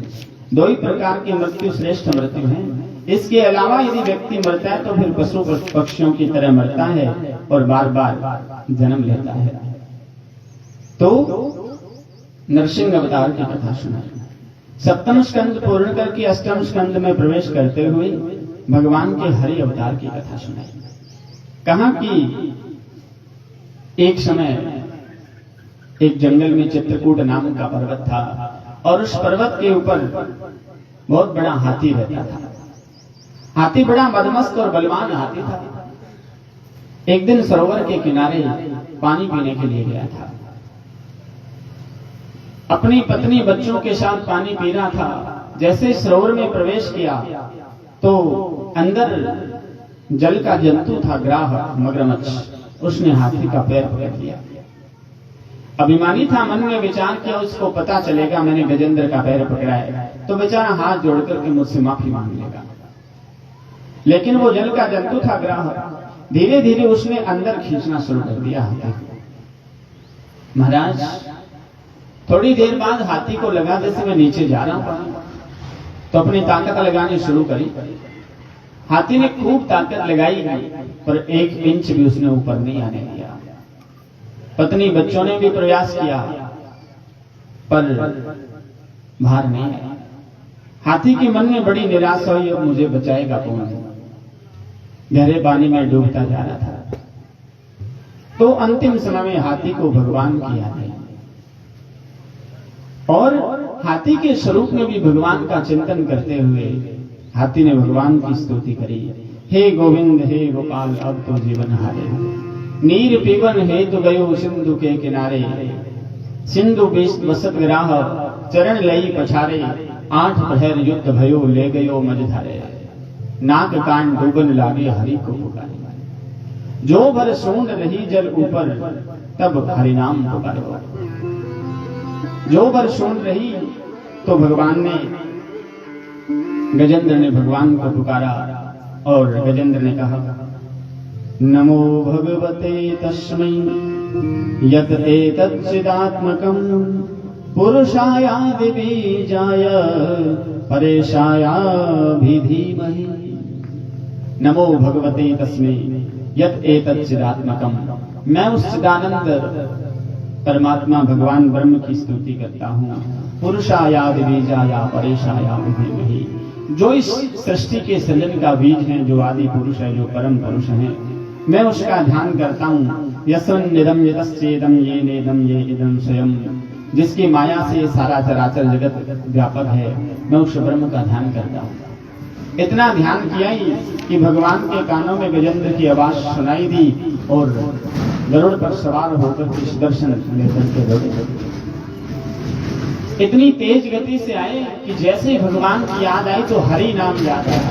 2 ही प्रकार की मृत्यु श्रेष्ठ मृत्यु है। इसके अलावा यदि व्यक्ति मरता है तो फिर पशु पक्षियों की तरह मरता है और बार बार जन्म लेता है। तो नरसिंह अवतार की कथा सुनाई। 7वें स्कंद पूर्ण करके 8वें स्कंद में प्रवेश करते हुए भगवान के हरि अवतार की कथा सुनाई। कहा कि एक समय एक जंगल में चित्रकूट नाम का पर्वत था और उस पर्वत के ऊपर बहुत बड़ा हाथी रहता था। हाथी बड़ा मदमस्त और बलवान हाथी था। एक दिन सरोवर के किनारे पानी पीने के लिए गया था। अपनी पत्नी बच्चों के साथ पानी पी रहा था। जैसे सरोवर में प्रवेश किया तो अंदर जल का जंतु था, ग्राह मगरमच्छ, उसने हाथी का पैर पकड़ लिया। अभिमानी था, मन में विचार किया उसको पता चलेगा मैंने गजेंद्र का पैर पकड़ा है तो बेचारा हाथ जोड़ करके मुझसे माफी मांग लेगा। लेकिन वो जल का जंतु था ग्राह, धीरे धीरे उसने अंदर खींचना शुरू कर दिया हाथी। महाराज थोड़ी देर बाद हाथी को लगा जैसे मैं नीचे जा रहा हूं, तो अपनी ताकत लगानी शुरू करी। हाथी ने खूब ताकत लगाई पर 1 इंच भी उसने ऊपर नहीं आने दिया। पत्नी बच्चों ने भी प्रयास किया पर बाहर नहीं आया। हाथी के मन में बड़ी निराशा हुई, अब मुझे बचाएगा कौन? गहरे पानी में डूबता जा रहा था। तो अंतिम समय में हाथी को भगवान की याद आई और हाथी के स्वरूप में भी भगवान का चिंतन करते हुए हाथी ने भगवान की स्तुति करी। हे गोविंद हे गोपाल अब तो जीवन हारे, नीर पीवन हे तो गयो सिंधु के किनारे, सिंधु बसत ग्राह चरण लई पछारे, 8 प्रहर युद्ध भयो ले गयो मझधारे, नाक कान डूबन लागे हरि को पुकारे, जो भर सूंड रही जल ऊपर तब हरि नाम पुकारो। जो भर सूंड रही तो भगवान ने, गजेंद्र ने भगवान को पुकारा और गजेंद्र ने कहा नमो भगवते तस्मै यत एतच्चिदात्मकं पुरुषायादि बीजाय परेशायाभि धीमहि। नमो भगवते तस्मै यत एतच्चिदात्मकं, मैं उस चिदानंद परमात्मा भगवान ब्रह्म की स्तुति करता हूँ। पुरुषायादि बीजाय परेशायाभि धीमहि, जो इस सृष्टि के सृजन का बीज है, जो आदि पुरुष है, जो परम पुरुष है, मैं उसका ध्यान करता हूँ। यस्मिन् निदं यतश्चेदं ये नेदं ये इदं स्वयं, जिसकी माया से सारा चराचर जगत व्यापक है, मैं उस ब्रह्म का ध्यान करता हूँ। इतना ध्यान किया ही कि भगवान के कानों में गजेंद्र की आवाज सुनाई दी और गरुड़ पर सवार होकर दर्शन लेकर के गए। इतनी तेज गति से आए कि जैसे ही भगवान की याद आई तो हरि नाम याद आया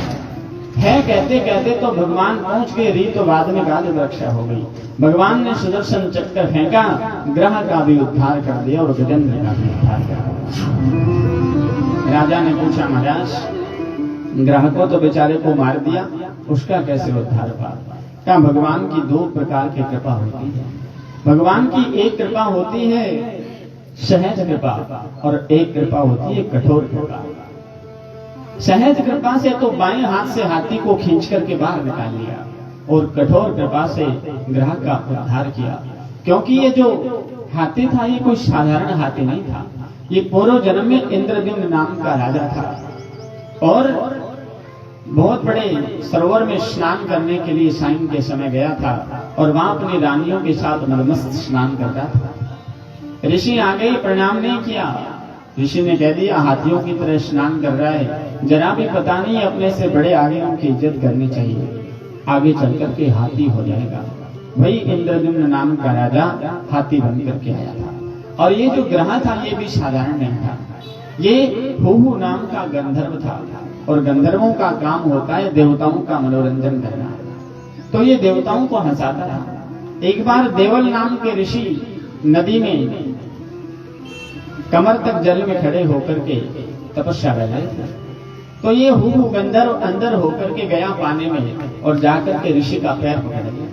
है। कहते कहते तो भगवान पहुंच गए, रीत तो बाद में गाल रक्षा हो गई। भगवान ने सुदर्शन चक्कर फेंका, ग्रह का भी उद्धार कर दिया और गजेंद्र का भी उद्धार कर दिया। राजा ने पूछा महाराज ग्रह को तो बेचारे को मार दिया, उसका कैसे उद्धार हुआ? क्या भगवान की 2 प्रकार की कृपा होती है। भगवान की एक कृपा होती है सहज कृपा और एक कृपा होती है कठोर कृपा। सहज कृपा से तो बाएं हाथ से हाथी को खींच करके बाहर निकाल लिया और कठोर कृपा से ग्रह का उद्धार किया, क्योंकि ये जो हाथी था ये कोई साधारण हाथी नहीं था। ये पूर्व जन्म में इंद्रद्युम्न नाम का राजा था और बहुत बड़े सरोवर में स्नान करने के लिए सायं के समय गया था और वहां अपनी रानियों के साथ मदमस्त स्नान करता था। ऋषि आ गए, प्रणाम नहीं किया। ऋषि ने कह दिया हाथियों की तरह स्नान कर रहा है, जरा भी पता नहीं अपने से बड़े आगे उनकी इज्जत करनी चाहिए, आगे चल करके हाथी हो जाएगा। वही इंद्रद्युम्न नाम का राजा हाथी बन करके आया था। और ये जो ग्रह था ये भी साधारण नहीं था, ये हुहु नाम का गंधर्व था और गंधर्वों का काम होता है देवताओं का मनोरंजन करना। तो ये देवताओं को हंसाता था। एक बार देवल नाम के ऋषि नदी में कमर तक जल में खड़े होकर के तपस्या कर रहे थे, तो ये हुहु गंधर्व अंदर होकर के गया पानी में और जाकर के ऋषि का पैर पकड़ लिया।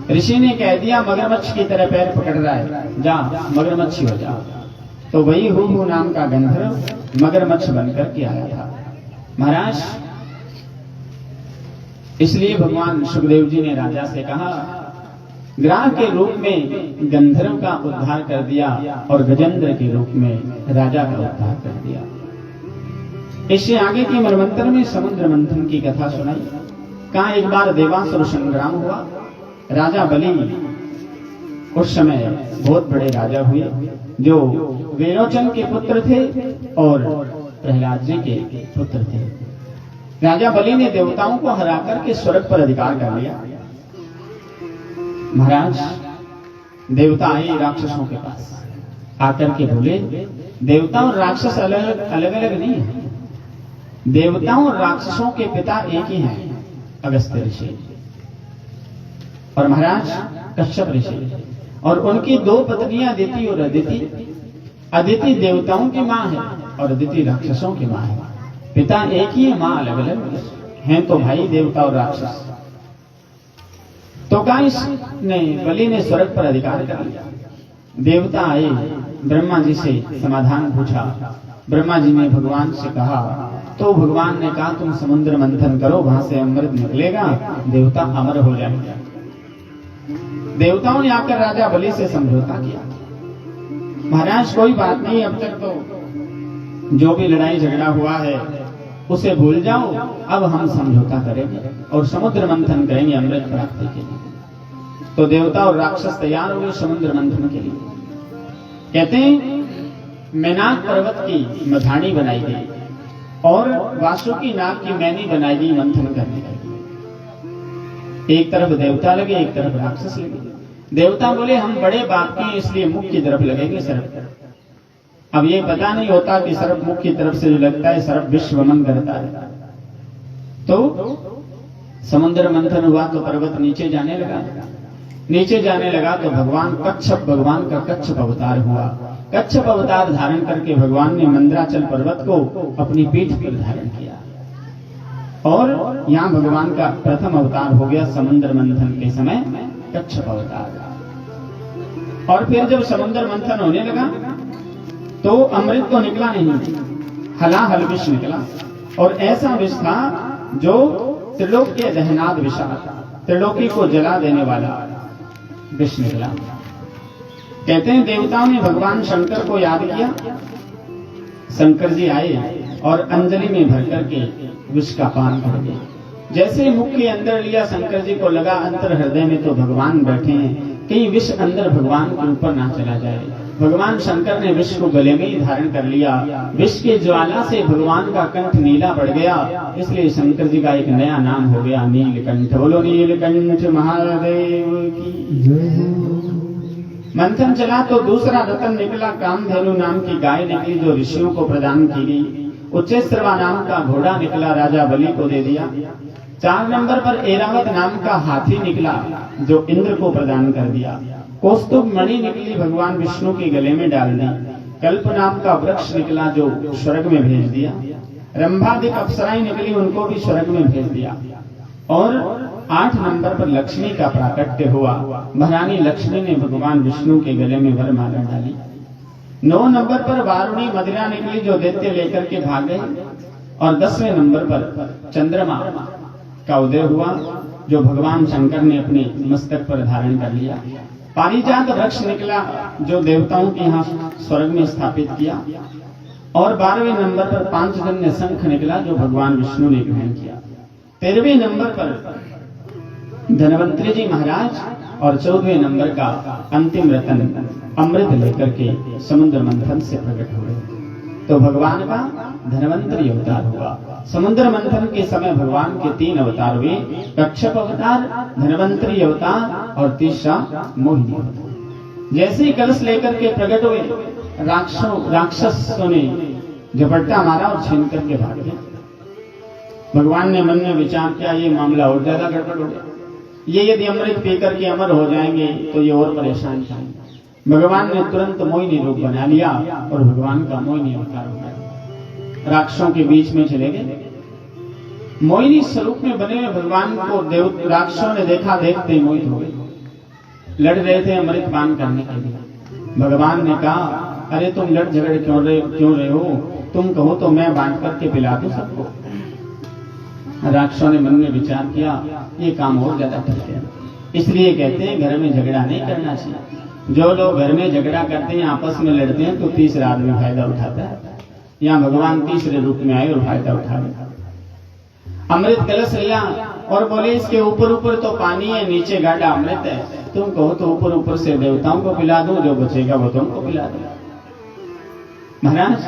ऋषि ने कह दिया मगरमच्छ की तरह पैर पकड़ रहा है, जा मगरमच्छी हो जा। तो वही हुहु नाम का गंधर्व मगरमच्छ बनकर के आया था। महाराज इसलिए भगवान सुखदेव जी ने राजा से कहा ग्राह के रूप में गंधर्व का उद्धार कर दिया और गजेंद्र के रूप में राजा का उद्धार कर दिया। इससे आगे के मनवंतर में समुद्र मंथन की कथा सुनाई। कहा एक बार देवासुर संग्राम हुआ, राजा बलि उस समय बहुत बड़े राजा हुए जो विरोचन के पुत्र थे और प्रहलाद जी के पुत्र थे। राजा बलि ने देवताओं को हरा करके स्वर्ग पर अधिकार कर लिया। महाराज देवता आए राक्षसों के पास, आकर के बोले देवता और राक्षस अलग अलग नहीं है, देवताओं और राक्षसों के पिता एक ही हैं, अगस्त्य ऋषि और महाराज कश्यप ऋषि। और उनकी दो पत्नियां अदिति और अदिति। अदिति देवताओं की मां है और अदिति राक्षसों की मां है। पिता एक ही है, मां अलग अलग हैं, तो भाई देवता और राक्षस। तो गाइस ने बलि ने स्वर्ग पर अधिकार कर लिया। देवता आए, ब्रह्मा जी से समाधान पूछा। ब्रह्मा जी ने भगवान से कहा, तो भगवान ने कहा तुम समुद्र मंथन करो, वहां से अमृत निकलेगा, देवता अमर हो जाएंगे। देवताओं ने आकर राजा बलि से समझौता किया, महाराज कोई बात नहीं, अब तक तो जो भी लड़ाई झगड़ा हुआ है उसे भूल जाओ, अब हम समझौता करेंगे और समुद्र मंथन करेंगे अमृत प्राप्ति के लिए। तो देवता और राक्षस तैयार हो गए समुद्र मंथन के लिए। कहते हैं मेनाक पर्वत की मधानी बनाई गई और वासुकी नाग की मैनी बनाई गई मंथन करने के लिए। एक तरफ देवता लगे, एक तरफ राक्षस लगे। देवता बोले हम बड़े बाप के इसलिए मुख की तरफ लगेंगे सर्प। अब ये पता नहीं होता कि सर्प मुख की तरफ से जो लगता है सर्प विश्वमन करता है। तो समुद्र मंथन हुआ तो पर्वत नीचे जाने लगा। नीचे जाने लगा तो भगवान का कच्छप अवतार हुआ। कच्छप अवतार धारण करके भगवान ने मंदराचल पर्वत को अपनी पीठ पर धारण किया और यहाँ भगवान का प्रथम अवतार हो गया समुद्र मंथन के समय कच्छप अवतार। और फिर जब समुद्र मंथन होने लगा तो अमृत तो निकला नहीं, हलाहल विष निकला और ऐसा विष था जो त्रिलोक्य दहनाद विषा, त्रिलोकी को जला देने वाला विष निकला। कहते हैं देवताओं ने भगवान शंकर को याद किया। शंकर जी आए और अंजलि में भर करके विष का पान कर गए। जैसे मुख के अंदर लिया शंकर जी को लगा अंतर हृदय में तो भगवान बैठे हैं, कहीं विष अंदर भगवान के ऊपर ना चला जाए। भगवान शंकर ने विष को गले में ही धारण कर लिया। विष की ज्वाला से भगवान का कंठ नीला बढ़ गया, इसलिए शंकर जी का एक नया नाम हो गया नीलकंठ। बोलो नीलकंठ महादेव की। मंथन चला तो दूसरा रतन निकला, कामधेनु नाम की गाय निकली जो ऋषियों को प्रदान की गई। उच्चैश्रवा नाम का घोड़ा निकला, राजा बलि को दे दिया। 4 नंबर पर ऐरावत नाम का हाथी निकला जो इंद्र को प्रदान कर दिया। कौस्तुभ मणि निकली, भगवान विष्णु के गले में डाल दी। कल्प नाम का वृक्ष निकला जो स्वर्ग में भेज दिया। रंभादिक अप्सराएं निकली, उनको भी स्वर्ग में भेज दिया। और 8 नंबर पर लक्ष्मी का प्राकट्य हुआ। महारानी लक्ष्मी ने भगवान विष्णु के गले में वरमाला डाली। 9 नंबर पर वारुणी मदिरा निकली जो दैत्य लेकर के भाग गए। और 10वें नंबर पर चंद्रमा का उदय हुआ जो भगवान शंकर ने अपने मस्तक पर धारण कर लिया। पारिजात वृक्ष निकला जो देवताओं के यहाँ स्वर्ग में स्थापित किया। और 12वें नंबर पर पांचजन्य शंख निकला जो भगवान विष्णु ने ग्रहण किया। 13वें नंबर पर धनवंतरी जी महाराज और 14वें नंबर का अंतिम रतन अमृत लेकर के समुद्र मंथन से प्रकट हुए। तो भगवान का धनवंतरी अवतार हुआ। समुद्र मंथन के समय भगवान के 3 अवतार हुए, कच्छप अवतार, धनवंतरी अवतार और तीसरा मोहिनी अवतार। जैसे ही कलश लेकर के प्रकट हुए राक्षसों ने झपट्टा मारा और छीन करके भाग गए। भगवान ने मन में विचार किया ये मामला और ज्यादा गड़बड़ हो गया, ये यदि अमृत पी करके अमर हो जाएंगे तो ये और परेशान जाएंगे। भगवान ने तुरंत मोहिनी रूप बना लिया और भगवान का मोहिनी अवतार हो गया। राक्षसों के बीच में चले गए। मोहिनी स्वरूप में बने हुए भगवान को राक्षसों ने देखा, देखते ही मोहित हो गए। लड़ रहे थे अमृत पान करने के लिए। भगवान ने कहा अरे तुम लड़ झगड़ क्यों रहे हो, तुम कहो तो मैं बांट करके पिला दूं सबको। राक्षसों ने मन में विचार किया ये काम और ज्यादा ठीक है, इसलिए कहते हैं घर में झगड़ा नहीं करना चाहिए। जो लोग घर में झगड़ा करते हैं, आपस में लड़ते हैं, तो तीसरा आदमी फायदा उठाता है। यहाँ भगवान तीसरे रूप में आए और फायदा उठा लिया। अमृत कलश लिया और बोले इसके ऊपर ऊपर तो पानी है, नीचे गाढ़ा अमृत है, तुम कहो तो ऊपर ऊपर से देवताओं को पिला दो, जो बचेगा वो तुमको पिला दो। महाराज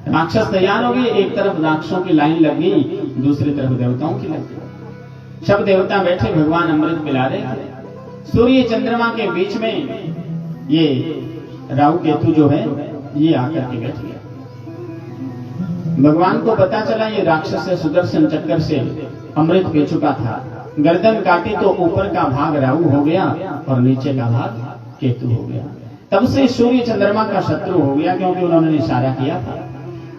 राक्षस तैयार हो गए। एक तरफ राक्षसों की लाइन लग गई, दूसरी तरफ देवताओं की लग गई। सब देवता बैठे भगवान अमृत पिला रहे थे। सूर्य चंद्रमा के बीच में ये राहु केतु जो है ये आकर के बैठ गया। भगवान को पता चला ये राक्षस से सुदर्शन चक्कर से अमृत पी चुका था। गर्दन काटी तो ऊपर का भाग राहु हो गया और नीचे का भाग केतु हो गया। तब से सूर्य चंद्रमा का शत्रु हो गया, क्योंकि उन्होंने इशारा किया था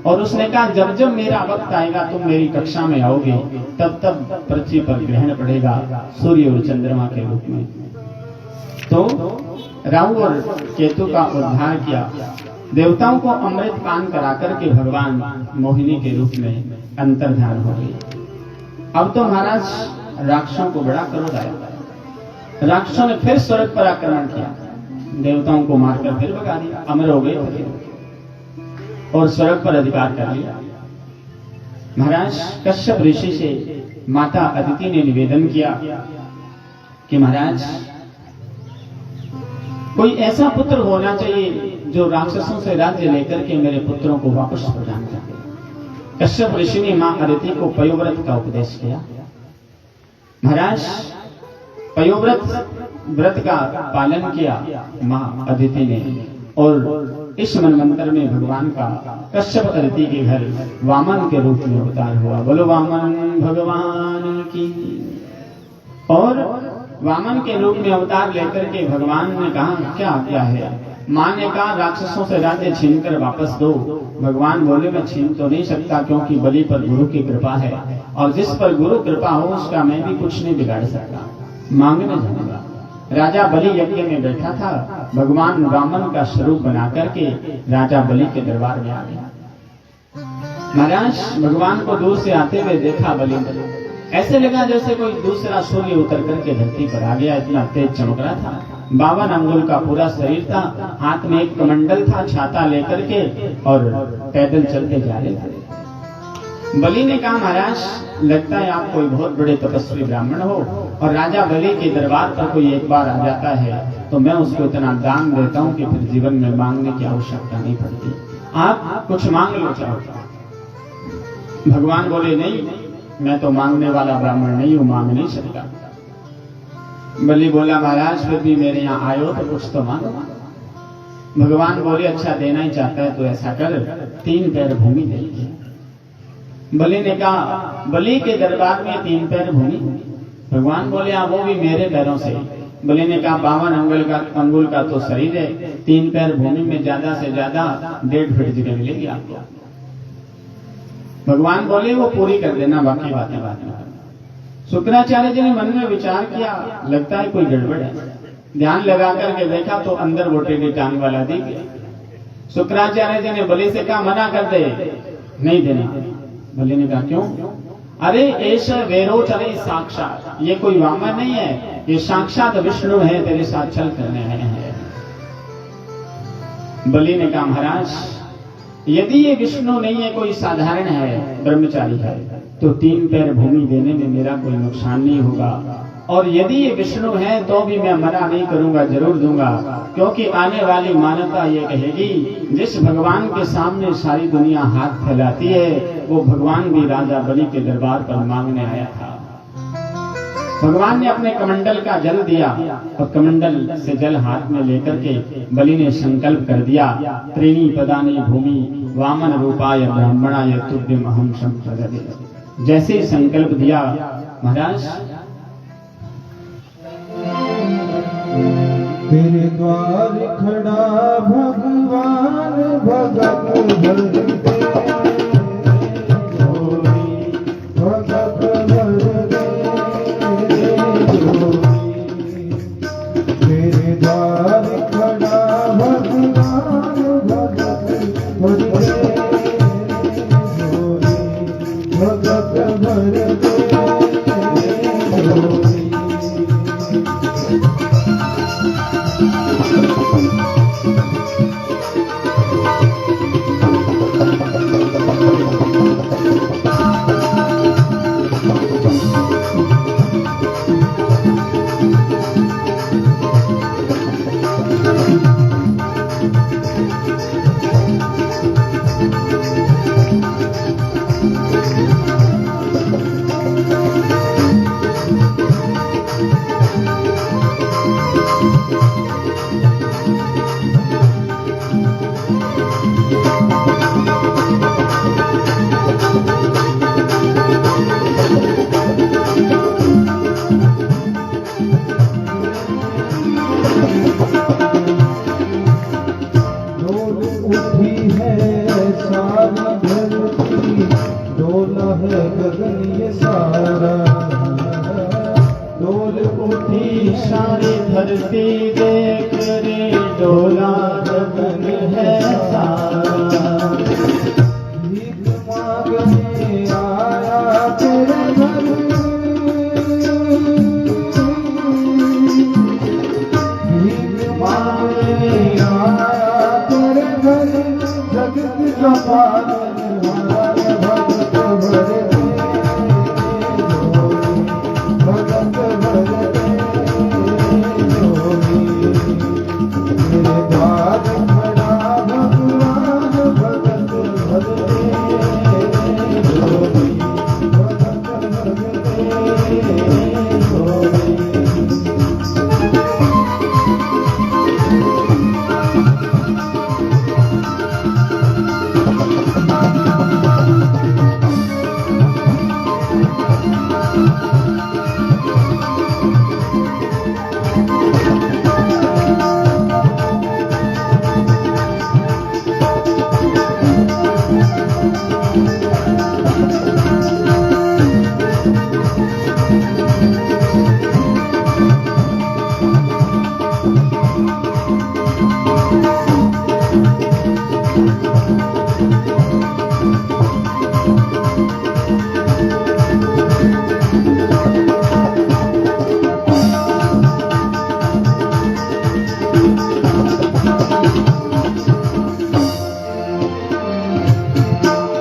और उसने कहा जब जब मेरा वक्त आएगा तुम मेरी कक्षा में आओगे, तब तब पृथ्वी पर ग्रहण पड़ेगा सूर्य और चंद्रमा के रूप में। तो राहु और केतु का उद्धार किया। देवताओं को अमृत पान करा करके भगवान मोहिनी के रूप में अंतर्धान हो गए। अब तो महाराज राक्षसों को बड़ा क्रोध आया। राक्षसों ने फिर स्वर्ग पर आक्रमण किया, देवताओं को मारकर फिर भगा दिया, अमर हो गए और स्वर्ग पर अधिकार कर लिया। महाराज कश्यप ऋषि से माता अदिति ने निवेदन किया कि महाराज कोई ऐसा पुत्र होना चाहिए जो राक्षसों से राज्य लेकर के मेरे पुत्रों को वापस प्रदान करे। कश्यप ऋषि ने मां अदिति को पयोव्रत का उपदेश किया। महाराज पयोव्रत व्रत का पालन किया मां अदिति ने, और इस मनवंतर में भगवान का कश्यप अदिति के घर वामन के रूप में अवतार हुआ। बोलो वामन भगवान की। और वामन के रूप में अवतार लेकर के भगवान ने कहा क्या क्या है। मां ने कहा राक्षसों से राज्य छीनकर वापस दो। भगवान बोले मैं छीन तो नहीं सकता, क्योंकि बलि पर गुरु की कृपा है, और जिस पर गुरु कृपा हो उसका मैं भी कुछ नहीं बिगाड़ सकता, मांगने जाऊंगा। राजा बलि यज्ञ में बैठा था, भगवान वामन का स्वरूप बना करके राजा बलि के दरबार में आ गया। महाराज भगवान को दूर से आते हुए देखा बलि, ऐसे लगा जैसे कोई दूसरा सूर्य उतर करके धरती पर आ गया, इतना तेज चमक रहा था। 52 अंगुल का पूरा शरीर था, हाथ में एक कमंडल था छाता लेकर के, और पैदल चलते जा रहे थे। बलि ने कहा महाराज लगता है आप कोई बहुत बड़े तपस्वी ब्राह्मण हो, और राजा बलि के दरबार पर कोई एक बार आ जाता है तो मैं उसको इतना दान देता हूं कि फिर जीवन में मांगने की आवश्यकता नहीं पड़ती, आप कुछ मांग लो चाहो। भगवान बोले नहीं, मैं तो मांगने वाला ब्राह्मण नहीं हूं, मांग नहीं सकता। बलि बोला महाराज फिर भी मेरे यहाँ आयो तो कुछ तो मांगो। भगवान बोले अच्छा देना ही चाहता है तो ऐसा कर, 3 पैर भूमि दे दे। बलि ने कहा बलि के दरबार में 3 पैर भूमि। भगवान बोले हाँ वो भी मेरे पैरों से। बलि ने कहा 52 अंगुल का तो शरीर है, 3 पैर भूमि में ज्यादा से ज्यादा 1.5 फीट जगह मिलेगी आपको। भगवान बोले वो पूरी कर देना, बाकी बातें बाद में। शुक्राचार्य जी ने मन में विचार किया लगता है कोई गड़बड़ है। ध्यान लगा करके देखा तो अंदर वो टेढ़ी टांग वाला दिख गया। शुक्राचार्य जी ने बलि से कहा मना कर दे, नहीं देना। बलि ने कहा क्यों? अरे ऐसा वेरो चले साक्षात, ये कोई वामन नहीं है, ये साक्षात विष्णु है, तेरे साथ छल करने आए हैं। बलि ने कहा महाराज यदि ये विष्णु नहीं है, कोई साधारण है, ब्रह्मचारी है, तो 3 पैर भूमि देने में मेरा कोई नुकसान नहीं होगा। और यदि ये विष्णु है तो भी मैं मना नहीं करूंगा, जरूर दूंगा, क्योंकि आने वाली मानवता ये कहेगी जिस भगवान के सामने सारी दुनिया हाथ फैलाती है वो भगवान भी राजा बलि के दरबार पर मांगने आया था। भगवान ने अपने कमंडल का जल दिया और कमंडल से जल हाथ में लेकर के बलि ने संकल्प कर दिया, त्रीणी पदानी भूमि वामन रूपाय ब्राह्मणाय तुभ्यम अहं संप्रददे। जैसे ही संकल्प दिया महाराज तेरे द्वार खड़ा भगवान भगत भर दे, भगत भर दे तेरे द्वार खड़ा भगवान भगत भर दे, भगत भर दे। ये सारा डोल उठी सारी धरती देख रे डोला गगन है सारा। भीख मांगने आया तेरे घर, भीख मांगने आया तेरे घर, जगत का पालन हमारे भक्त भरते झोली, भगत भरते झोली। मेरे द्वार खड़ा भगवान भगत भरते झोली, भगत भरते झोली।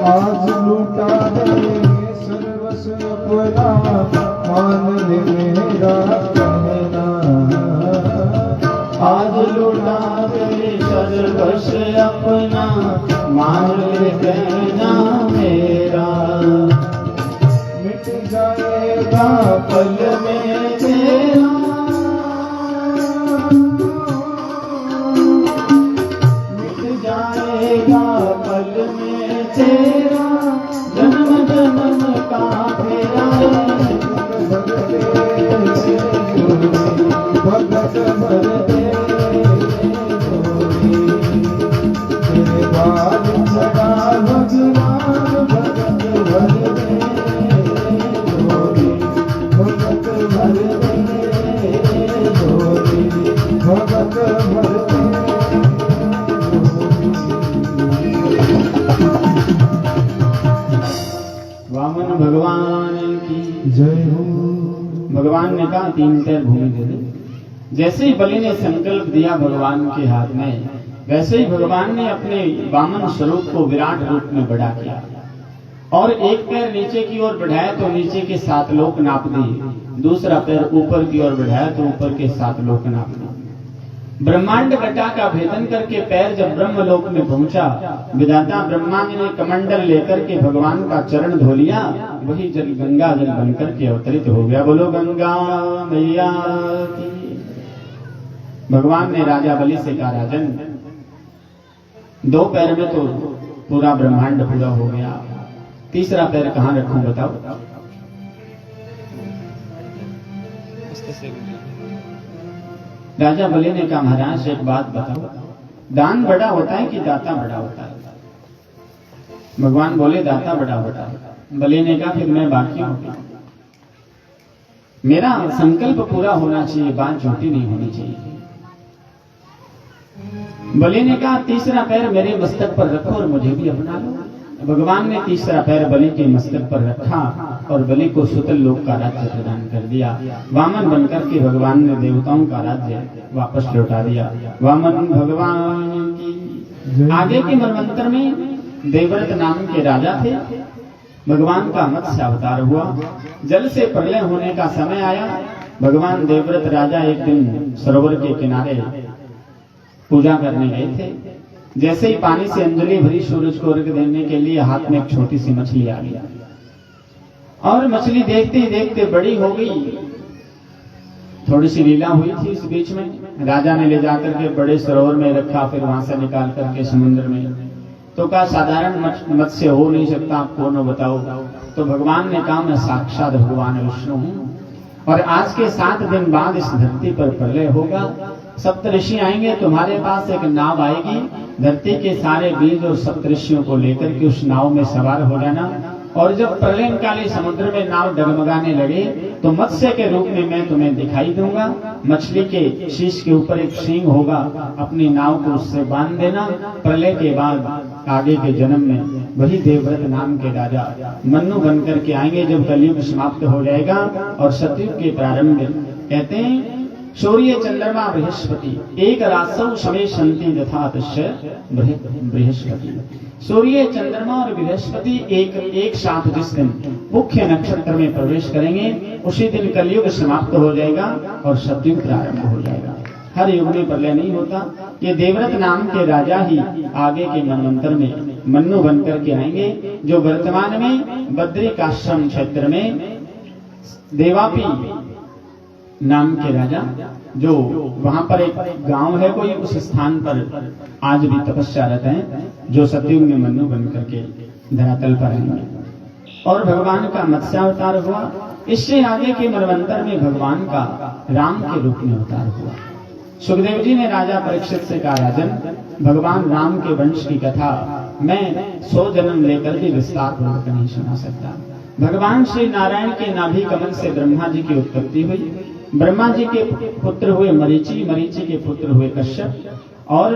आज लूटा है सर्वस्व अपना, मान ले मेरा कहना। आज लुटा दे सर्वस्व अपना मान ले कहना मेरा। मिट जाएगा पल में तेरा मिट जाएगा पल में तेरा जन्म जन्म का फेरा। भगत भरते झोली, तेरे बाल खड़ा भगवान भगत भरते झोली, भगत भरते झोली, भगत भरते झोली। वामन भगवान की जय हो। भगवान ने कहा 3 पैर भूमि दे दे। जैसे ही बलि ने संकल्प दिया भगवान के हाथ में, वैसे ही भगवान ने अपने वामन स्वरूप को विराट रूप में बड़ा किया और एक पैर नीचे की ओर बढ़ाया तो नीचे के 7 लोक नाप दिए, दूसरा पैर ऊपर की ओर बढ़ाया तो ऊपर के 7 लोक नाप दिए। ब्रह्मांड घटा का भेदन करके पैर जब ब्रह्मलोक में पहुंचा, विधाता ब्रह्मा ने कमंडल लेकर के भगवान का चरण धो लिया, वही जल गंगा जल बनकर के अवतरित हो गया। बोलो गंगा मैया की। भगवान ने राजा बलि से कहा, राजन 2 पैर में तो पूरा ब्रह्मांड पूरा हो गया, तीसरा पैर कहाँ रखूं बताओ। राजा बलि ने कहा, महाराज एक बात बताओ, दान बड़ा होता है कि दाता बड़ा होता है? भगवान बोले दाता बड़ा होता है। बलि ने कहा, फिर मैं बाकी हूं, मेरा संकल्प पूरा होना चाहिए, बात झूठी नहीं होनी चाहिए। बलि ने कहा, तीसरा पैर मेरे मस्तक पर रखो और मुझे भी अपना लो। भगवान ने तीसरा पैर बलि के मस्तक पर रखा और बलि को सुतल लोक का राज्य प्रदान कर दिया। वामन बनकर के भगवान ने देवताओं का राज्य वापस लौटा दिया। वामन भगवान की। आगे के मनवंतर में देवव्रत नाम के राजा थे। भगवान का मत्स्य अवतार हुआ। जल से प्रलय होने का समय आया। भगवान देवव्रत राजा एक दिन सरोवर के किनारे पूजा करने गए थे। जैसे ही पानी से अंजलि भरी सूरज को अर्घ देने के लिए हाथ में एक छोटी सी मछली आ गई और मछली देखते ही देखते बड़ी हो गई। थोड़ी सी लीला हुई थी इस बीच में। राजा ने ले जाकर के बड़े सरोवर में रखा, फिर वहां से निकाल करके समुद्र में। तो कहा साधारण मत्स्य हो नहीं सकता, आप कौन हो बताओ। तो भगवान ने कहा मैं साक्षात भगवान विष्णु हूँ और आज के 7 दिन बाद इस धरती पर प्रलय होगा। सप्तऋषि आएंगे, तुम्हारे पास एक नाव आएगी, धरती के सारे बीज और सप्तऋषियों को लेकर के उस नाव में सवार हो जाना और जब प्रलय काली समुद्र में नाव डगमगाने लगे तो मत्स्य के रूप में मैं तुम्हें दिखाई दूंगा। मछली के शीश के ऊपर एक सींग होगा, अपनी नाव को उससे बांध देना। प्रलय के बाद आगे के जन्म में वही देवव्रत नाम के राजा मन्नु बनकर के आएंगे जब कलयुग समाप्त हो जाएगा और सतयुग के प्रारंभ में। कहते हैं सूर्य चंद्रमा बृहस्पति एक रासौ समय संति यथा तस्य बृहस्पति। सूर्य चंद्रमा और बृहस्पति एक साथ जिस दिन मुख्य नक्षत्र में प्रवेश करेंगे उसी दिन कलयुग समाप्त हो जाएगा और सतयुग प्रारंभ हो जाएगा। हर युग में प्रलय नहीं होता। ये देवव्रत नाम के राजा ही आगे के मनवंतर में मन्नु बनकर के आएंगे, जो वर्तमान में बद्रिकाश्रम क्षेत्र में देवापी नाम के राजा, जो वहां पर एक गांव है कोई, उस स्थान पर आज भी तपस्यारत हैं, जो सतयुग में मन्नु बन करके धरातल पर आएंगे। और भगवान का मत्स्यावतार हुआ। इससे आगे के मनवंतर में भगवान का राम के रूप में अवतार हुआ। सुखदेव जी ने राजा परीक्षित से कहा, राजन, भगवान राम के वंश की कथा मैं 100 जन्म लेकर भी विस्तार पूर्वक नहीं सुना सकता। भगवान श्री नारायण के नाभि कमल से ब्रह्मा जी की उत्पत्ति हुई। ब्रह्मा जी के पुत्र हुए मरीचि, मरीचि के पुत्र हुए कश्यप और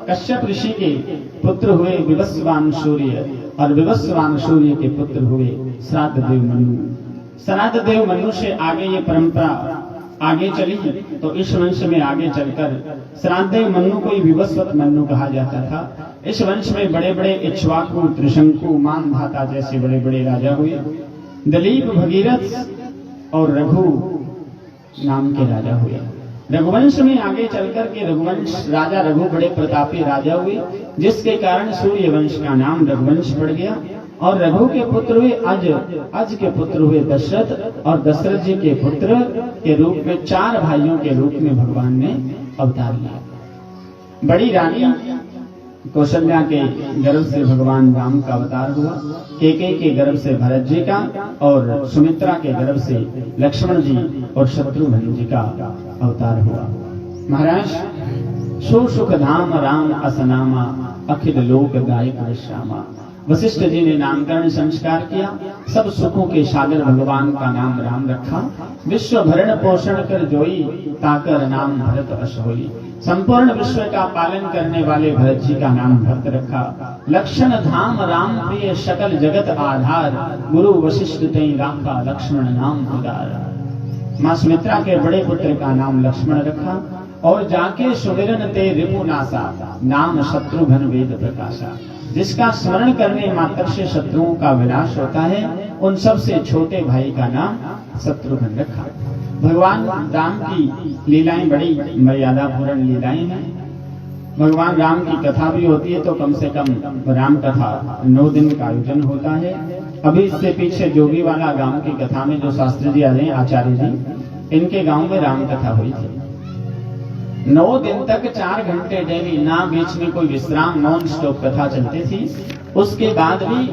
कश्यप ऋषि के पुत्र हुए विवस्वान सूर्य और विवस्वान सूर्य के पुत्र हुए श्राद्ध देव मनु। श्राद्ध देव मनु से आगे ये परंपरा आगे चली तो इस वंश में आगे चलकर श्राद्ध देव मनु को ही विवस्वत मनु कहा जाता था। इस वंश में बड़े बड़े इक्ष्वाकु, त्रिशंकु, मानधाता जैसे बड़े बड़े राजा हुए। दिलीप, भगीरथ और रघु नाम के राजा हुए। रघुवंश में आगे चलकर के रघुवंश राजा रघु बड़े प्रतापी राजा हुए, जिसके कारण सूर्य वंश का नाम रघुवंश पड़ गया। और रघु के पुत्र हुए अज, अज के पुत्र हुए दशरथ और दशरथ जी के पुत्र के रूप में 4 भाइयों के रूप में भगवान ने अवतार लिया। बड़ी रानी कौशल्या के गर्भ से भगवान राम का अवतार हुआ। केकई के गर्भ से भरत जी का और सुमित्रा के गर्भ से लक्ष्मण जी और शत्रुघ्न जी का अवतार हुआ। महाराज, सुसुख धाम राम असनामा, अखिल लोक गायक विश्रामा। वशिष्ठ जी ने नामकरण संस्कार किया। सब सुखों के सागर भगवान का नाम राम रखा। विश्व भरण पोषण कर जोई, ताकर नाम भरत अस होई। संपूर्ण विश्व का पालन करने वाले भरत जी का नाम भरत रखा। लक्षण धाम राम प्रिय, सकल जगत आधार। गुरु वशिष्ठ तई राखा, लक्ष्मण नाम उदार। मां सुमित्रा के बड़े पुत्र का नाम लक्ष्मण रखा। और जाके सुमिरन ते रिपुनासा, नाम शत्रुघ्न वेद प्रकाशा। जिसका स्मरण करने मात्र से शत्रुओं का विनाश होता है, उन सब से छोटे भाई का नाम शत्रुघ्न रखा। भगवान राम की लीलाएं बड़ी मर्यादा पूर्ण लीलाएं हैं। भगवान राम की कथा भी होती है तो कम से कम राम कथा 9 दिन का आयोजन होता है। अभी इससे पीछे जोगी वाला गांव की कथा में जो शास्त्री जी आ रहे हैं, आचार्य जी, इनके गांव में राम कथा हुई थी। 9 दिन तक 4 घंटे डेली, ना बीच में कोई विश्राम, नॉन स्टॉप कथा चलती थी। उसके बाद भी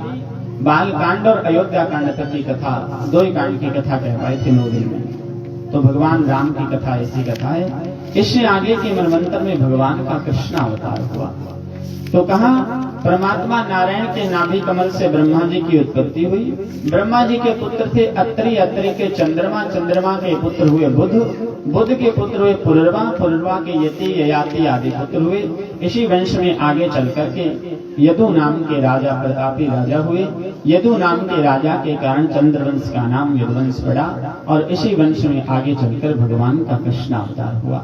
बाल कांड और अयोध्या कांड तक की कथा, 2 ही कांड की कथा कहवाई थी 9 दिन में। तो भगवान राम की कथा ऐसी कथा है। इससे आगे के मनवंतर में भगवान का कृष्ण अवतार हुआ। तो कहा परमात्मा नारायण के नाभि कमल से ब्रह्मा जी की उत्पत्ति हुई। ब्रह्मा जी के पुत्र थे अत्रि, अत्रि के चंद्रमा, चंद्रमा के पुत्र हुए बुध, बुध के पुत्र हुए पुरुरवा, पुरुरवा के यति, ययाति आदि पुत्र हुए। इसी वंश में आगे चल करके यदु नाम के राजा प्रतापी राजा हुए। यदु नाम के राजा के कारण चंद्रवंश का नाम यदुवंश पड़ा और इसी वंश में आगे चलकर भगवान का कृष्ण अवतार हुआ।